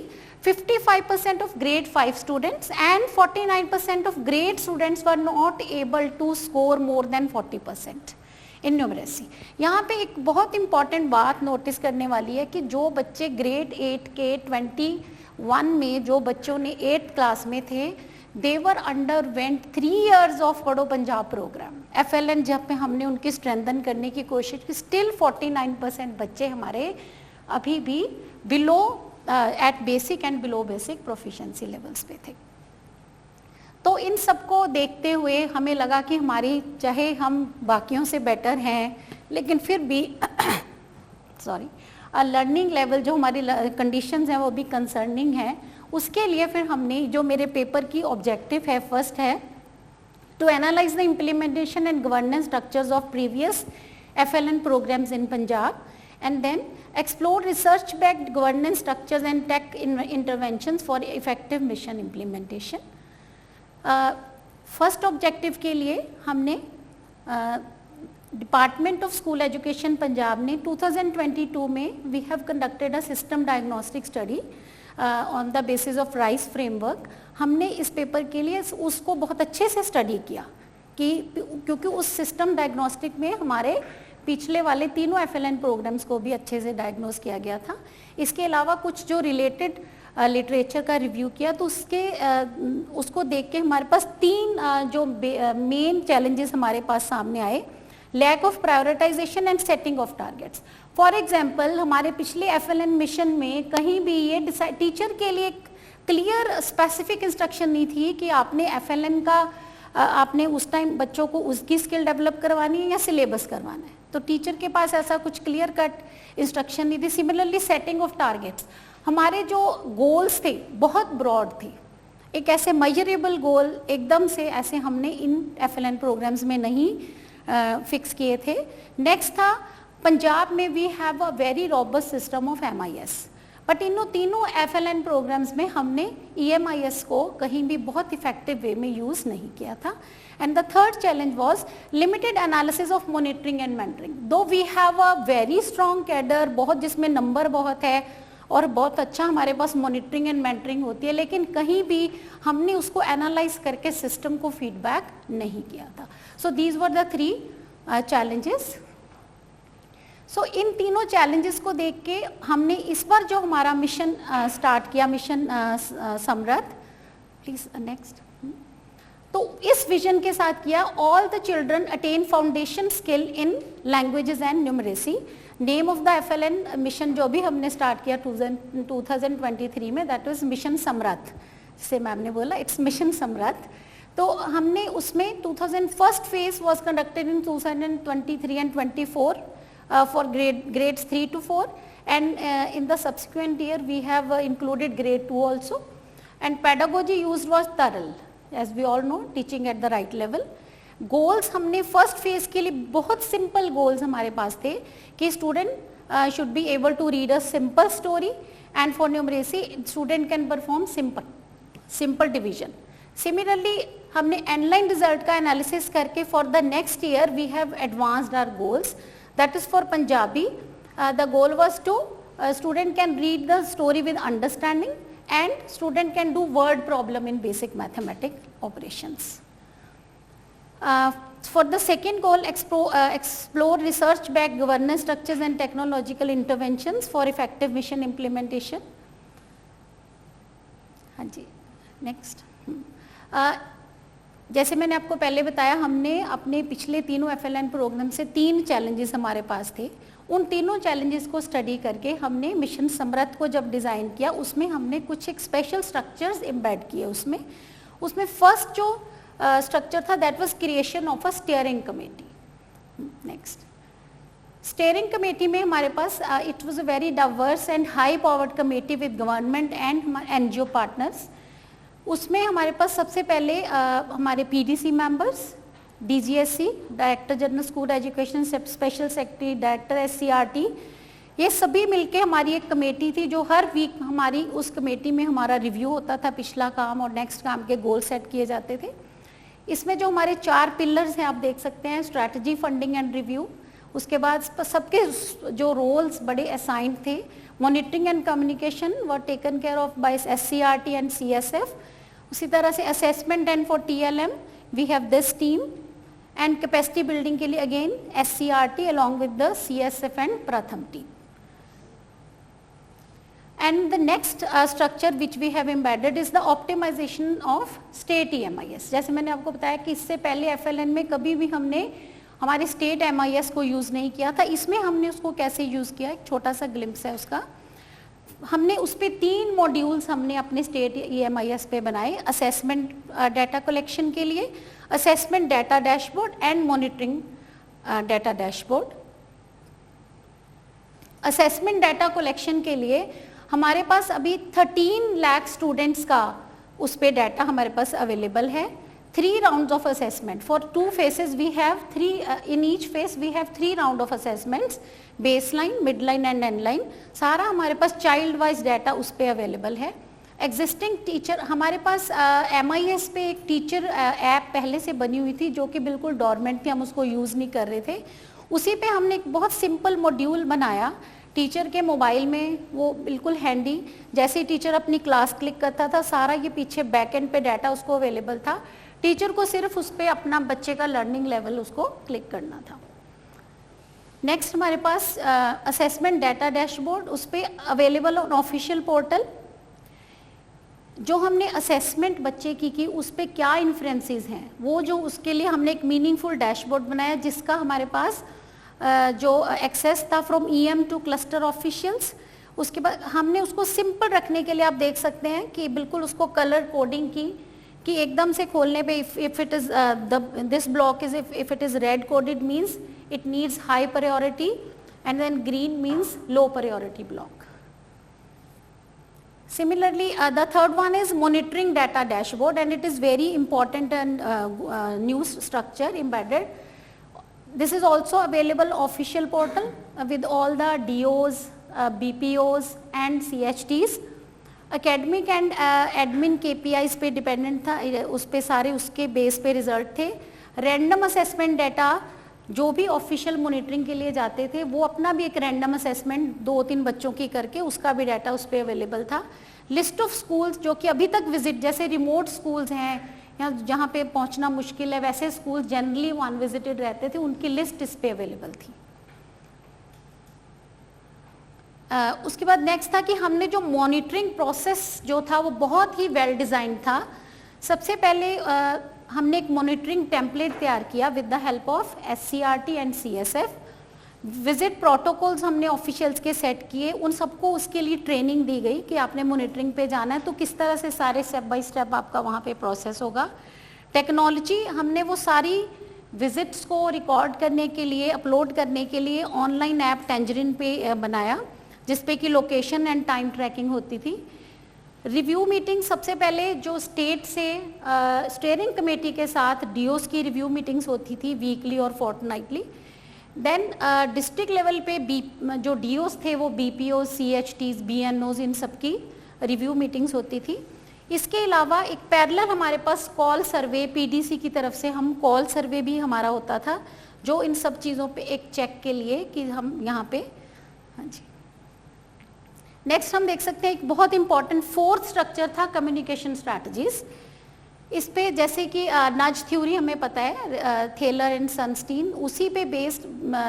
55% of grade 5 students and 49% of grade students were not able to score more than 40% in numeracy। यहाँ पे एक बहुत इंपॉर्टेंट बात नोटिस करने वाली है कि जो बच्चे ग्रेड 8 के 21 में जो बच्चों ने 8th क्लास में थे, they were underwent 3 years of पढ़ो पंजाब प्रोग्राम FLN। जब पे हमने उनकी स्ट्रेंथन करने की कोशिश की, स्टिल 49% बच्चे हमारे अभी भी below at basic and below basic proficiency levels पे थे। तो इन सबको देखते हुए हमें लगा कि हमारी, चाहे हम बाकियों से बेटर हैं, लेकिन फिर भी सॉरी लर्निंग लेवल जो हमारी कंडीशंस हैं वो भी कंसर्निंग है। उसके लिए फिर हमने जो मेरे पेपर की ऑब्जेक्टिव है, फर्स्ट है to analyse the implementation and governance structures of previous FLN programs in Punjab, and then explore research backed governance structures and tech interventions for effective mission implementation। First objective के लिए हमने department of school education Punjab ने 2022 में we have conducted a system diagnostic study on the basis of rice framework. हमने इस paper के लिए उसको बहुत अच्छे से स्टडी किया कि क्योंकि उस सिस्टम डायग्नोस्टिक में हमारे पिछले वाले तीनों FLN प्रोग्राम्स को भी अच्छे से डायग्नोस किया गया था। इसके अलावा कुछ जो रिलेटेड लिटरेचर का रिव्यू किया तो उसको देख के हमारे पास 3 जो मेन चैलेंजेस हमारे पास सामने आए। Lack of prioritisation and setting of targets. For example हमारे पिछले FLN मिशन में कहीं भी ये टीचर के लिए क्लियर स्पेसिफिक इंस्ट्रक्शन नहीं थी कि आपने FLN का आपने उस टाइम बच्चों को उसकी स्किल डेवलप करवानी है या सिलेबस करवाना है, तो टीचर के पास ऐसा कुछ क्लियर कट इंस्ट्रक्शन नहीं थी। सिमिलरली सेटिंग ऑफ टारगेट्स, हमारे जो गोल्स थे बहुत ब्रॉड थे, एक ऐसे मेजरेबल गोल एकदम से ऐसे हमने इन FLN प्रोग्राम्स में नहीं फिक्स किए थे। नेक्स्ट था पंजाब में we have a very robust system of MIS, but in तीनों FLN प्रोग्राम्स में हमने EMIS को कहीं भी बहुत इफेक्टिव वे में यूज़ नहीं किया था। And the third challenge was limited analysis of monitoring and mentoring. Though we have a very strong cadre, बहुत जिसमें नंबर बहुत है और बहुत अच्छा हमारे पास मॉनिटरिंग एंड मेंटरिंग होती है, लेकिन कहीं भी हमने उसको एनालाइज करके सिस्टम को फीडबैक नहीं किया था। So these were the 3 challenges. So इन तीनों चैलेंजेस को देख के हमने इस बार जो हमारा मिशन स्टार्ट किया, मिशन समृद्ध, प्लीज नेक्स्ट। तो इस विजन के साथ किया all the children attain foundation skill in languages and numeracy. Name of the FLN mission जो भी हमने स्टार्ट किया 2023 में, दैट वाज मिशन समरथ, जिसे मैम ने बोला इट्स मिशन समरथ। तो हमने उसमें 2000 first phase was conducted in 2023 and 24 for grades 3 to 4 and in the subsequent year we have included grade 2 also, and pedagogy used was thorough as we all know, teaching at the right level। Goals हमने first phase के लिए बहुत simple goals हमारे पास थे कि student should be able to read a simple story and for numeracy student can perform simple division. Similarly हमने online result का एनालिसिस करके for the next year we have advanced our goals, that is for Punjabi the goal was to student can read the story with understanding and student can do word problem in basic mathematics operations। For the second goal, explore research-backed governance structures and technological interventions for effective mission implementation। हाँ जी, next। जैसे मैंने आपको पहले बताया, हमने अपने पिछले तीनों FLN प्रोग्राम से 3 चैलेंजेस हमारे पास थे। उन तीनों चैलेंजेस को स्टडी करके हमने मिशन समरथ को जब डिज़ाइन किया, उसमें हमने कुछ एक स्पेशल स्ट्रक्चर्स एम्बेड किए। उसमें फर्स्ट जो स्ट्रक्चर था that was creation of a steering committee. Next, steering committee में हमारे पास it was a very diverse and high powered committee with government and NGO partners. उसमें हमारे पास सबसे पहले हमारे PDC members, DGSC director general school education, special secretary, director SCRT, ये सभी मिलके हमारी एक कमेटी थी जो हर वीक हमारी उस कमेटी में हमारा रिव्यू होता था, पिछला काम और नेक्स्ट काम के गोल सेट किए जाते थे। इसमें जो हमारे 4 पिलर्स हैं आप देख सकते हैं, स्ट्रैटेजी, फंडिंग एंड रिव्यू। उसके बाद सबके जो रोल्स बड़े असाइंड थे, monitoring and communication were taken care of by SCRT and CSF। उसी तरह से assessment and for TLM we have this team, and capacity building के लिए again SCRT along with the CSF and Pratham team. And the next structure which we have embedded is the optimization of state EMIS। जैसे मैंने आपको बताया कि इससे पहले FLN में कभी भी हमने हमारे स्टेट MIS को यूज़ नहीं किया था। इसमें हमने उसको कैसे यूज़ किया, एक छोटा सा ग्लिम्स है उसका। हमने उस पर 3 मॉड्यूल्स हमने अपने स्टेट EMIS पे बनाए, असेसमेंट डाटा कलेक्शन के लिए, assessment data dashboard and monitoring data dashboard. Assessment data collection के लिए हमारे पास अभी 13 लाख स्टूडेंट्स का उस पे डाटा हमारे पास अवेलेबल है। 3 rounds of assessment for 2 phases we have 3 in each phase we have 3 round of assessments, baseline, midline and endline। सारा हमारे पास चाइल्ड वाइज डाटा उस पे अवेलेबल है। एग्जिस्टिंग टीचर हमारे पास MIS पे एक टीचर ऐप पहले से बनी हुई थी जो कि बिल्कुल डॉर्मेंट थी, हम उसको यूज़ नहीं कर रहे थे। उसी पे हमने एक बहुत सिंपल मॉड्यूल बनाया टीचर के मोबाइल में, वो बिल्कुल हैंडी, जैसे ही टीचर अपनी क्लास क्लिक करता था सारा ये पीछे बैक एंड पे डाटा उसको अवेलेबल था। टीचर को सिर्फ उस पर अपना बच्चे का लर्निंग लेवल उसको क्लिक करना था। नेक्स्ट हमारे पास असेसमेंट डाटा डैशबोर्ड, उस पर अवेलेबल ऑन ऑफिशियल पोर्टल। जो हमने असेसमेंट बच्चे की उस पर क्या इन्फ्लुएंसेस हैं, वो जो उसके लिए हमने एक मीनिंगफुल डैशबोर्ड बनाया जिसका हमारे पास जो एक्सेस था from EM two cluster officials. उसके बाद हमने उसको सिंपल रखने के लिए आप देख सकते हैं कि बिल्कुल उसको कलर कोडिंग की कि एकदम से खोलने पे if it is this block is if it is red coded means it needs high priority and then green means low priority block. Similarly, the third one is monitoring data dashboard and it is very important and new structure embedded. This is also available official portal with all the DOs, BPOs and CHTs. Academic and admin KPIs पे dependent था, उस पे सारे उसके base पे result थे। Random assessment data जो भी ऑफिशियल मॉनिटरिंग के लिए जाते थे वो अपना भी एक रैंडम असेसमेंट 2-3 बच्चों की करके उसका भी डाटा उस पर अवेलेबल था। लिस्ट ऑफ स्कूल्स जो कि अभी तक विजिट, जैसे रिमोट स्कूल्स हैं या जहाँ पे पहुँचना मुश्किल है, वैसे स्कूल्स जनरली अनविजिटेड रहते थे, उनकी लिस्ट इस पे अवेलेबल थी। उसके बाद नेक्स्ट था कि हमने जो मॉनिटरिंग प्रोसेस जो था वो बहुत ही वेल डिज़ाइन था। सबसे पहले हमने एक मॉनिटरिंग टेम्पलेट तैयार किया with the help of SCRT and CSF। Visit protocols हमने ऑफिशियल्स के सेट किए, उन सबको उसके लिए ट्रेनिंग दी गई कि आपने मॉनिटरिंग पे जाना है तो किस तरह से सारे स्टेप बाय स्टेप आपका वहाँ पे प्रोसेस होगा। टेक्नोलॉजी हमने वो सारी विजिट्स को रिकॉर्ड करने के लिए, अपलोड करने के लिए ऑनलाइन ऐप टेंजरिन पे बनाया, जिसपे कि लोकेशन एंड टाइम ट्रैकिंग होती थी। रिव्यू मीटिंग सबसे पहले जो स्टेट से स्टीयरिंग कमेटी के साथ DOs की रिव्यू मीटिंग्स होती थी वीकली और फोर्टनाइटली। देन डिस्ट्रिक्ट लेवल पे जो DOs थे वो BPOs, CHTs, BNOs इन सब की रिव्यू मीटिंग्स होती थी। इसके अलावा एक पैरेलल हमारे पास कॉल सर्वे PDC की तरफ से हम कॉल सर्वे भी हमारा होता था, जो इन सब चीज़ों पे एक चेक के लिए कि हम यहाँ पे, हाँ जी। नेक्स्ट हम देख सकते हैं एक बहुत इंपॉर्टेंट फोर्थ स्ट्रक्चर था कम्युनिकेशन स्ट्रैटेजीज। इस पे जैसे कि नज थ्योरी हमें पता है, थेलर एंड सनस्टीन, उसी पे बेस्ड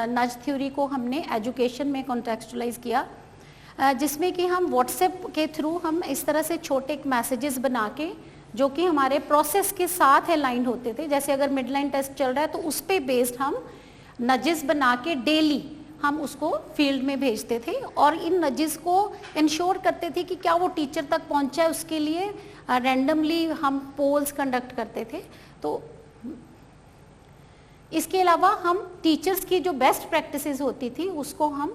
नज थ्योरी को हमने एजुकेशन में कॉन्टेक्चुअलाइज किया, जिसमें कि हम व्हाट्सएप के थ्रू हम इस तरह से छोटे मैसेजेस बना के जो कि हमारे प्रोसेस के साथ अलाइन होते थे। जैसे अगर मिडलाइन टेस्ट चल रहा है तो उस पे बेस्ड हम नजेस बना के डेली हम उसको फील्ड में भेजते थे और इन नजेस को इंश्योर करते थे कि क्या वो टीचर तक पहुंचा है, उसके लिए रैंडमली हम पोल्स कंडक्ट करते थे। तो इसके अलावा हम टीचर्स की जो बेस्ट प्रैक्टिसेस होती थी उसको हम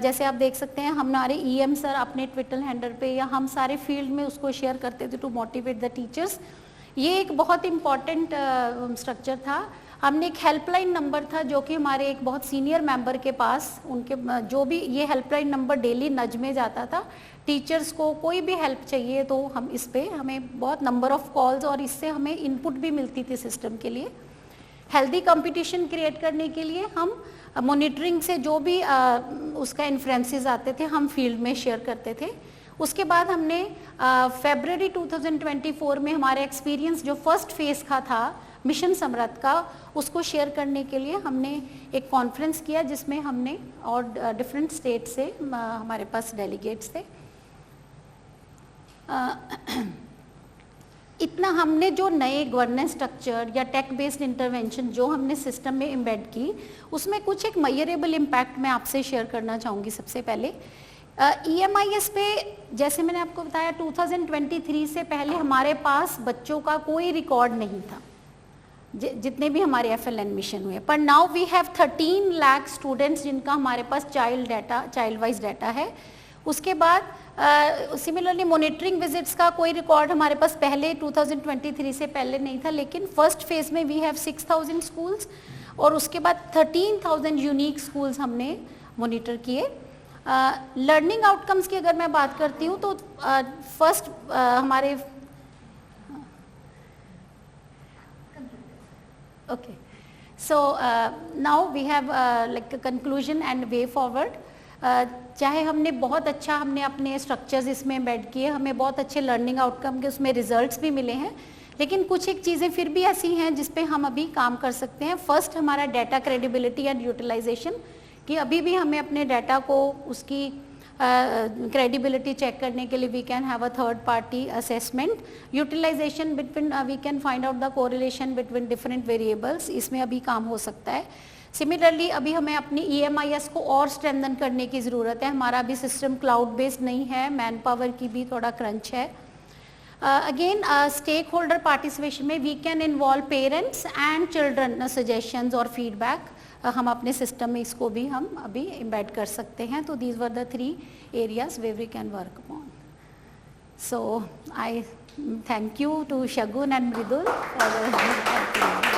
जैसे आप देख सकते हैं हमारे EM सर अपने ट्विटर हैंडल पे या हम सारे फील्ड में उसको शेयर करते थे टू मोटिवेट द टीचर्स। ये एक बहुत इम्पॉर्टेंट स्ट्रक्चर था। हमने एक हेल्पलाइन नंबर था जो कि हमारे एक बहुत सीनियर मेंबर के पास, उनके जो भी ये हेल्पलाइन नंबर डेली नज में जाता था। टीचर्स को कोई भी हेल्प चाहिए तो हम इस पे हमें बहुत नंबर ऑफ कॉल्स और इससे हमें इनपुट भी मिलती थी सिस्टम के लिए। हेल्दी कंपटीशन क्रिएट करने के लिए हम मॉनिटरिंग से जो भी उसका इन्फ्लुएंसेस आते थे हम फील्ड में शेयर करते थे। उसके बाद हमने फरवरी 2024 में हमारे एक्सपीरियंस जो फर्स्ट फेज का था मिशन समृद्ध का, उसको शेयर करने के लिए हमने एक कॉन्फ्रेंस किया जिसमें हमने और डिफरेंट स्टेट से हमारे पास डेलीगेट्स थे। इतना हमने जो नए गवर्नेंस स्ट्रक्चर या टेक बेस्ड इंटरवेंशन जो हमने सिस्टम में एम्बेड की, उसमें कुछ एक मेजरेबल इम्पैक्ट मैं आपसे शेयर करना चाहूँगी। सबसे पहले EMIS पे जैसे मैंने आपको बताया 2023 से पहले हमारे पास बच्चों का कोई रिकॉर्ड नहीं था जितने भी हमारे FLN मिशन हुए, पर now we have 13 lakh students जिनका हमारे पास चाइल्ड वाइज डाटा है। उसके बाद सिमिलरली मॉनिटरिंग विजिट्स का कोई रिकॉर्ड हमारे पास पहले 2023 से पहले नहीं था, लेकिन फर्स्ट फेज में वी हैव 6000 स्कूल्स और उसके बाद 13,000 यूनिक स्कूल्स हमने मॉनिटर किए। लर्निंग आउटकम्स की अगर मैं बात करती हूँ तो फर्स्ट हमारे okay so now we have like conclusion and way forward. चाहे हमने बहुत अच्छा हमने अपने स्ट्रक्चर्स इसमें एम्बेड किए, हमें बहुत अच्छे लर्निंग आउटकम के उसमें रिजल्ट्स भी मिले हैं, लेकिन कुछ एक चीज़ें फिर भी ऐसी हैं जिस पे हम अभी काम कर सकते हैं। फर्स्ट हमारा डाटा क्रेडिबिलिटी एंड यूटिलाइजेशन, कि अभी भी हमें अपने डाटा को उसकी क्रेडिबिलिटी चेक करने के लिए we can have a third party assessment. Utilisation between we can find out the correlation between different variables, इसमें अभी काम हो सकता है। सिमिलरली अभी हमें अपनी EMIS को और स्ट्रेंथन करने की ज़रूरत है। हमारा अभी सिस्टम क्लाउड बेस्ड नहीं है, मैन पावर की भी थोड़ा क्रंच है। अगेन स्टेक होल्डर पार्टिसिपेशन में we can involve parents and children suggestions और फीडबैक, हम अपने सिस्टम में इसको भी हम अभी एम्बेड कर सकते हैं। तो these were the 3 areas where we can work upon. So I thank you to Shagun and Mridul for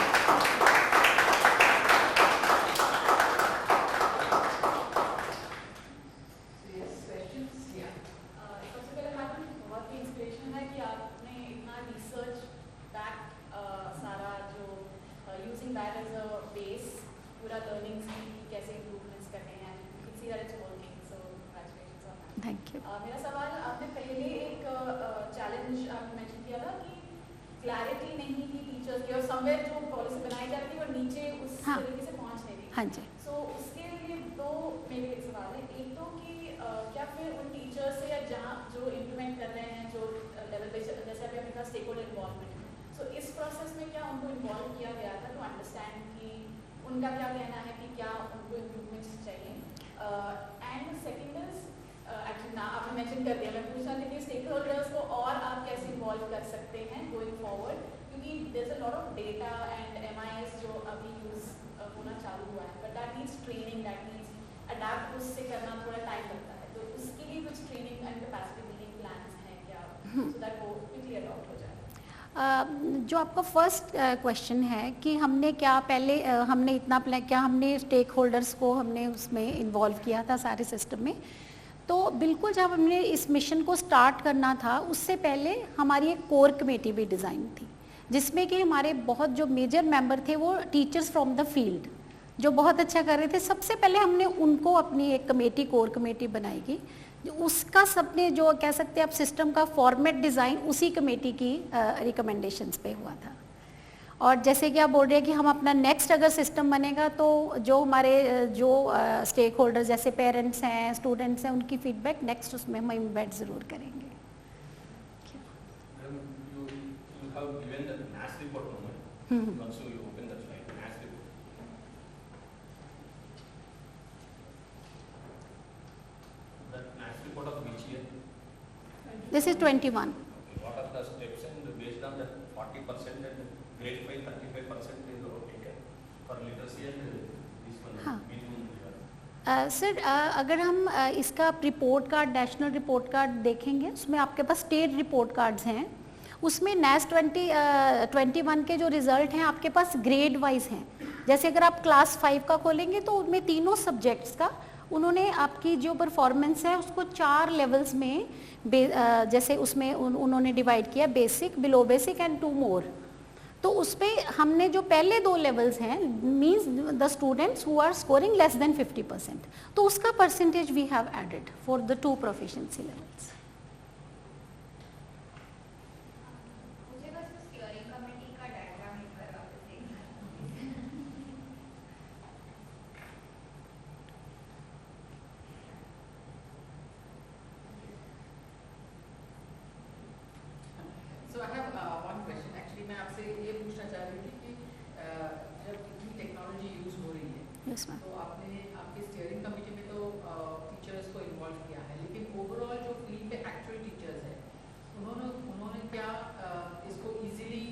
thank you. मेरा सवाल, आपने पहले एक चैलेंज मेंशन किया था कि क्लैरिटी नहीं थी टीचर्स की और समवेयर जो पॉलिसी बनाई जा रही थी वो नीचे उस तरीके से पहुंच नहीं रही। हाँ जी। सो उसके लिए दो मेरे सवाल है। एक तो कि क्या फिर उन टीचर्स से या जहाँ जो इम्प्लीमेंट कर रहे हैं जो लेवल पे, जैसे अभी हमने कहा स्टेक होल्डर इन्वॉल्वमेंट, सो इस प्रोसेस में क्या उनको इन्वॉल्व किया गया था टू अंडरस्टैंड कि उनका क्या कहना है कि क्या उनको इम्प्रूवमेंट्स चाहिए? एंड सेकेंड इज एक्चुअली ना आपने मेंशन कर दिया, मैं पूछना थी कि स्टेक होल्डर्स को और आप कैसे इन्वॉल्व कर सकते हैं गोइंग फॉरवर्ड, क्योंकि there is a lot of data and MIS जो अभी यूज होना चालू हुआ है, but that needs training, that needs adapt उससे करना थोड़ा टाइम लगता है, तो उसके लिए कुछ training and capacity building plans हैं क्या, सो दैट वो क्विकली अडॉप्ट हो जाए? जो आपका फर्स्ट क्वेश्चन है कि हमने क्या पहले हमने इतना क्या हमने स्टेक होल्डर्स को हमने उसमें इन्वॉल्व किया था सारे सिस्टम में, तो बिल्कुल जब हमने इस मिशन को स्टार्ट करना था उससे पहले हमारी एक कोर कमेटी भी डिज़ाइन थी, जिसमें कि हमारे बहुत जो मेजर मेंबर थे वो टीचर्स फ्रॉम द फील्ड जो बहुत अच्छा कर रहे थे। सबसे पहले हमने उनको अपनी एक कमेटी, कोर कमेटी बनाएगी, उसका सबने जो कह सकते हैं आप सिस्टम का फॉर्मेट डिज़ाइन उसी कमेटी की रिकमेंडेशंस पे हुआ था। और जैसे कि आप बोल रहे हैं कि हम अपना नेक्स्ट अगर सिस्टम बनेगा तो जो हमारे जो स्टेक होल्डर्स जैसे पेरेंट्स हैं, स्टूडेंट्स हैं, उनकी फीडबैक नेक्स्ट उसमें हम इम्बेड ज़रूर करेंगे। This is 21. What are the steps and based on that 40% and grade 5 35% is taken for literacy and this one हाँ। minimum? सर अगर हम इसका report card, national report card देखेंगे, उसमें आपके पास स्टेट रिपोर्ट कार्ड्स हैं, उसमें NAS 21 के जो रिज़ल्ट हैं आपके पास ग्रेड वाइज हैं। जैसे अगर आप क्लास 5 का खोलेंगे तो उनमें तीनों सब्जेक्ट्स का उन्होंने आपकी जो परफॉर्मेंस है उसको 4 लेवल्स में जैसे उसमें उन्होंने डिवाइड किया, basic, below basic and 2 more. तो उस पर हमने जो पहले 2 लेवल्स हैं means the students who are scoring less than 50%, तो उसका percentage we have added for the 2 proficiency levels. मुझे बस स्टीयरिंग कमेटी का डायग्राम एक बार वापस देखना है। So I have one question. Actually मैं आपसे ये पूछना चाह रही थी कि जब इतनी टेक्नोलॉजी यूज हो रही है, Yes, ma'am. तो आपने आपके स्टीयरिंग कमेटी में तो टीचर्स को इन्वॉल्व किया है, लेकिन ओवरऑल जो फील्ड पे एक्चुअल टीचर्स हैं उन्होंने क्या इसको इजीली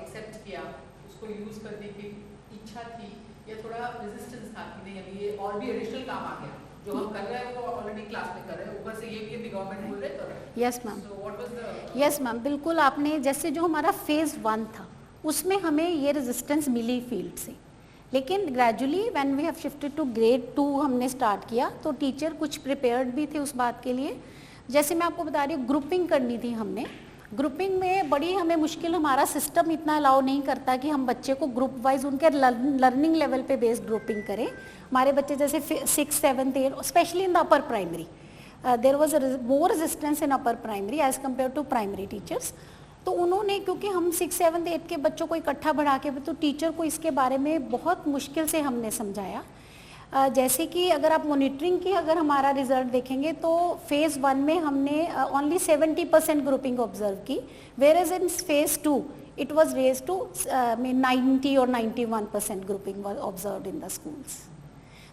एक्सेप्ट किया, उसको यूज करने की इच्छा थी या थोड़ा रेजिस्टेंस था कि नहीं अभी ये और भी एडिशनल काम आ गया, जो हम कर रहे हैं वो ऑलरेडी क्लास में कर रहे हैं, ऊपर से ये भी गवर्नमेंट बोल रहे हैं कर रहे हैं। Yes ma'am, So what was the yes ma'am, बिल्कुल आपने जैसे जो हमारा फेज़ 1 था उसमें हमें ये रेजिस्टेंस मिली फील्ड से, लेकिन gradually when we have shifted to grade 2 हमने स्टार्ट किया तो टीचर कुछ प्रिपेयर्ड भी थे उस बात के लिए। जैसे मैं आपको बता रही हूँ ग्रुपिंग करनी थी हमने, ग्रुपिंग में बड़ी हमें मुश्किल, हमारा सिस्टम इतना अलाउ नहीं करता कि हम बच्चे को ग्रुप वाइज उनके लर्निंग लेवल पे बेस्ड ग्रुपिंग करें। हमारे बच्चे जैसे 6th 7th 8th specially in the upper primary there was more resistance in upper primary as compare to primary teachers. तो उन्होंने, क्योंकि हम 6th 7th 8th के बच्चों को इकट्ठा बढ़ा के, तो टीचर को इसके बारे में बहुत मुश्किल से हमने समझाया। जैसे कि अगर आप मॉनिटरिंग की अगर हमारा रिजल्ट देखेंगे तो फेज़ 1 में हमने ओनली 70% ग्रुपिंग ऑब्जर्व की, whereas in phase 2 it was raise to 90 और 91% grouping was observed in the schools.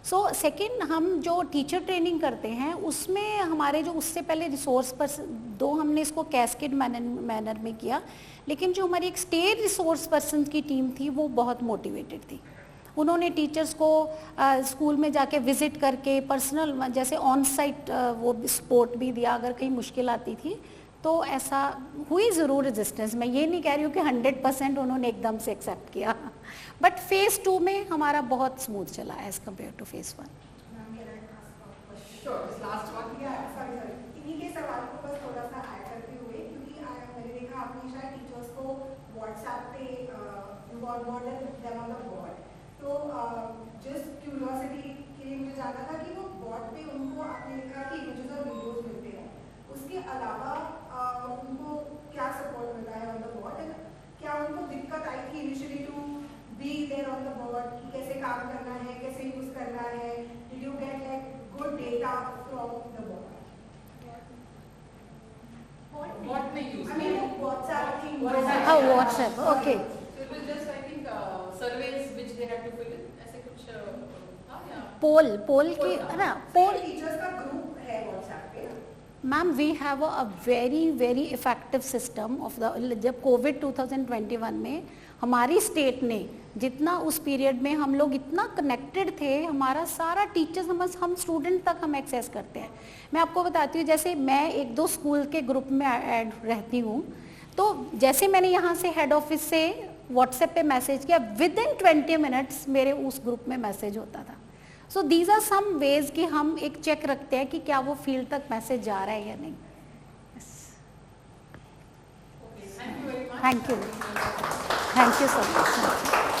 So second, हम जो टीचर ट्रेनिंग करते हैं उसमें हमारे जो उससे पहले रिसोर्स पर्सन, दो हमने इसको कैस्केड मैनर में किया, लेकिन जो हमारी एक स्टेट रिसोर्स पर्सन की टीम थी वो बहुत मोटिवेटेड थी। उन्होंने टीचर्स को स्कूल में जाके विज़िट करके पर्सनल जैसे ऑन साइट वो सपोर्ट भी दिया अगर कहीं मुश्किल आती थी। तो ऐसा हुई ज़रूर रेजिस्टेंस, मैं ये नहीं कह रही हूँ कि 100% उन्होंने एकदम से एक्सेप्ट किया, बट फेज़ 2 में हमारा बहुत स्मूथ चला as compare two phase 1। Sure, this last one. Sorry इन्हीं के सवाल को बस थोड़ा सा ऐड करते हुए, क्योंकि मैंने देखा आपने शायद टीचर्स को व्हाट्सएप पे involve more than on the board, तो जस्ट क्यूरियोसिटी के लिए मुझे जानना था कि वो बोर्ड पे उनको आपने लिखा कि इमेजेस और वीडियोस मिलते हैं, उसके अलावा उनको क्या सपोर्ट मिलता है ऑन द बोर्ड? क्या उनको दिक्कत आई थी initially to be there on the board कि कैसे काम करना है, कैसे यूज करना है? Did you get like good data from the board? what may use? I mean, WhatsApp thing. Oh, WhatsApp, okay. So it was just, I think, surveys which they had to fill in. ऐसे कुछ yeah. पोल की है ना, poll teachers का group है WhatsApp पे. Ma'am we have a very very effective system of the, जब Covid 2021 में हमारी स्टेट ने जितना उस पीरियड में हम लोग इतना कनेक्टेड थे, हमारा सारा टीचर्स हम स्टूडेंट तक हम एक्सेस करते हैं. मैं आपको बताती हूँ, जैसे मैं 1-2 स्कूल के ग्रुप में ऐड रहती हूँ, तो जैसे मैंने यहाँ से हेड ऑफिस से व्हाट्सएप पे मैसेज किया, विद इन 20 मिनट्स मेरे उस ग्रुप में मैसेज होता था. So these are some ways कि हम एक चेक रखते हैं कि क्या वो फील्ड तक मैसेज जा रहा है या नहीं. Okay, thank you very much. Thank you so much.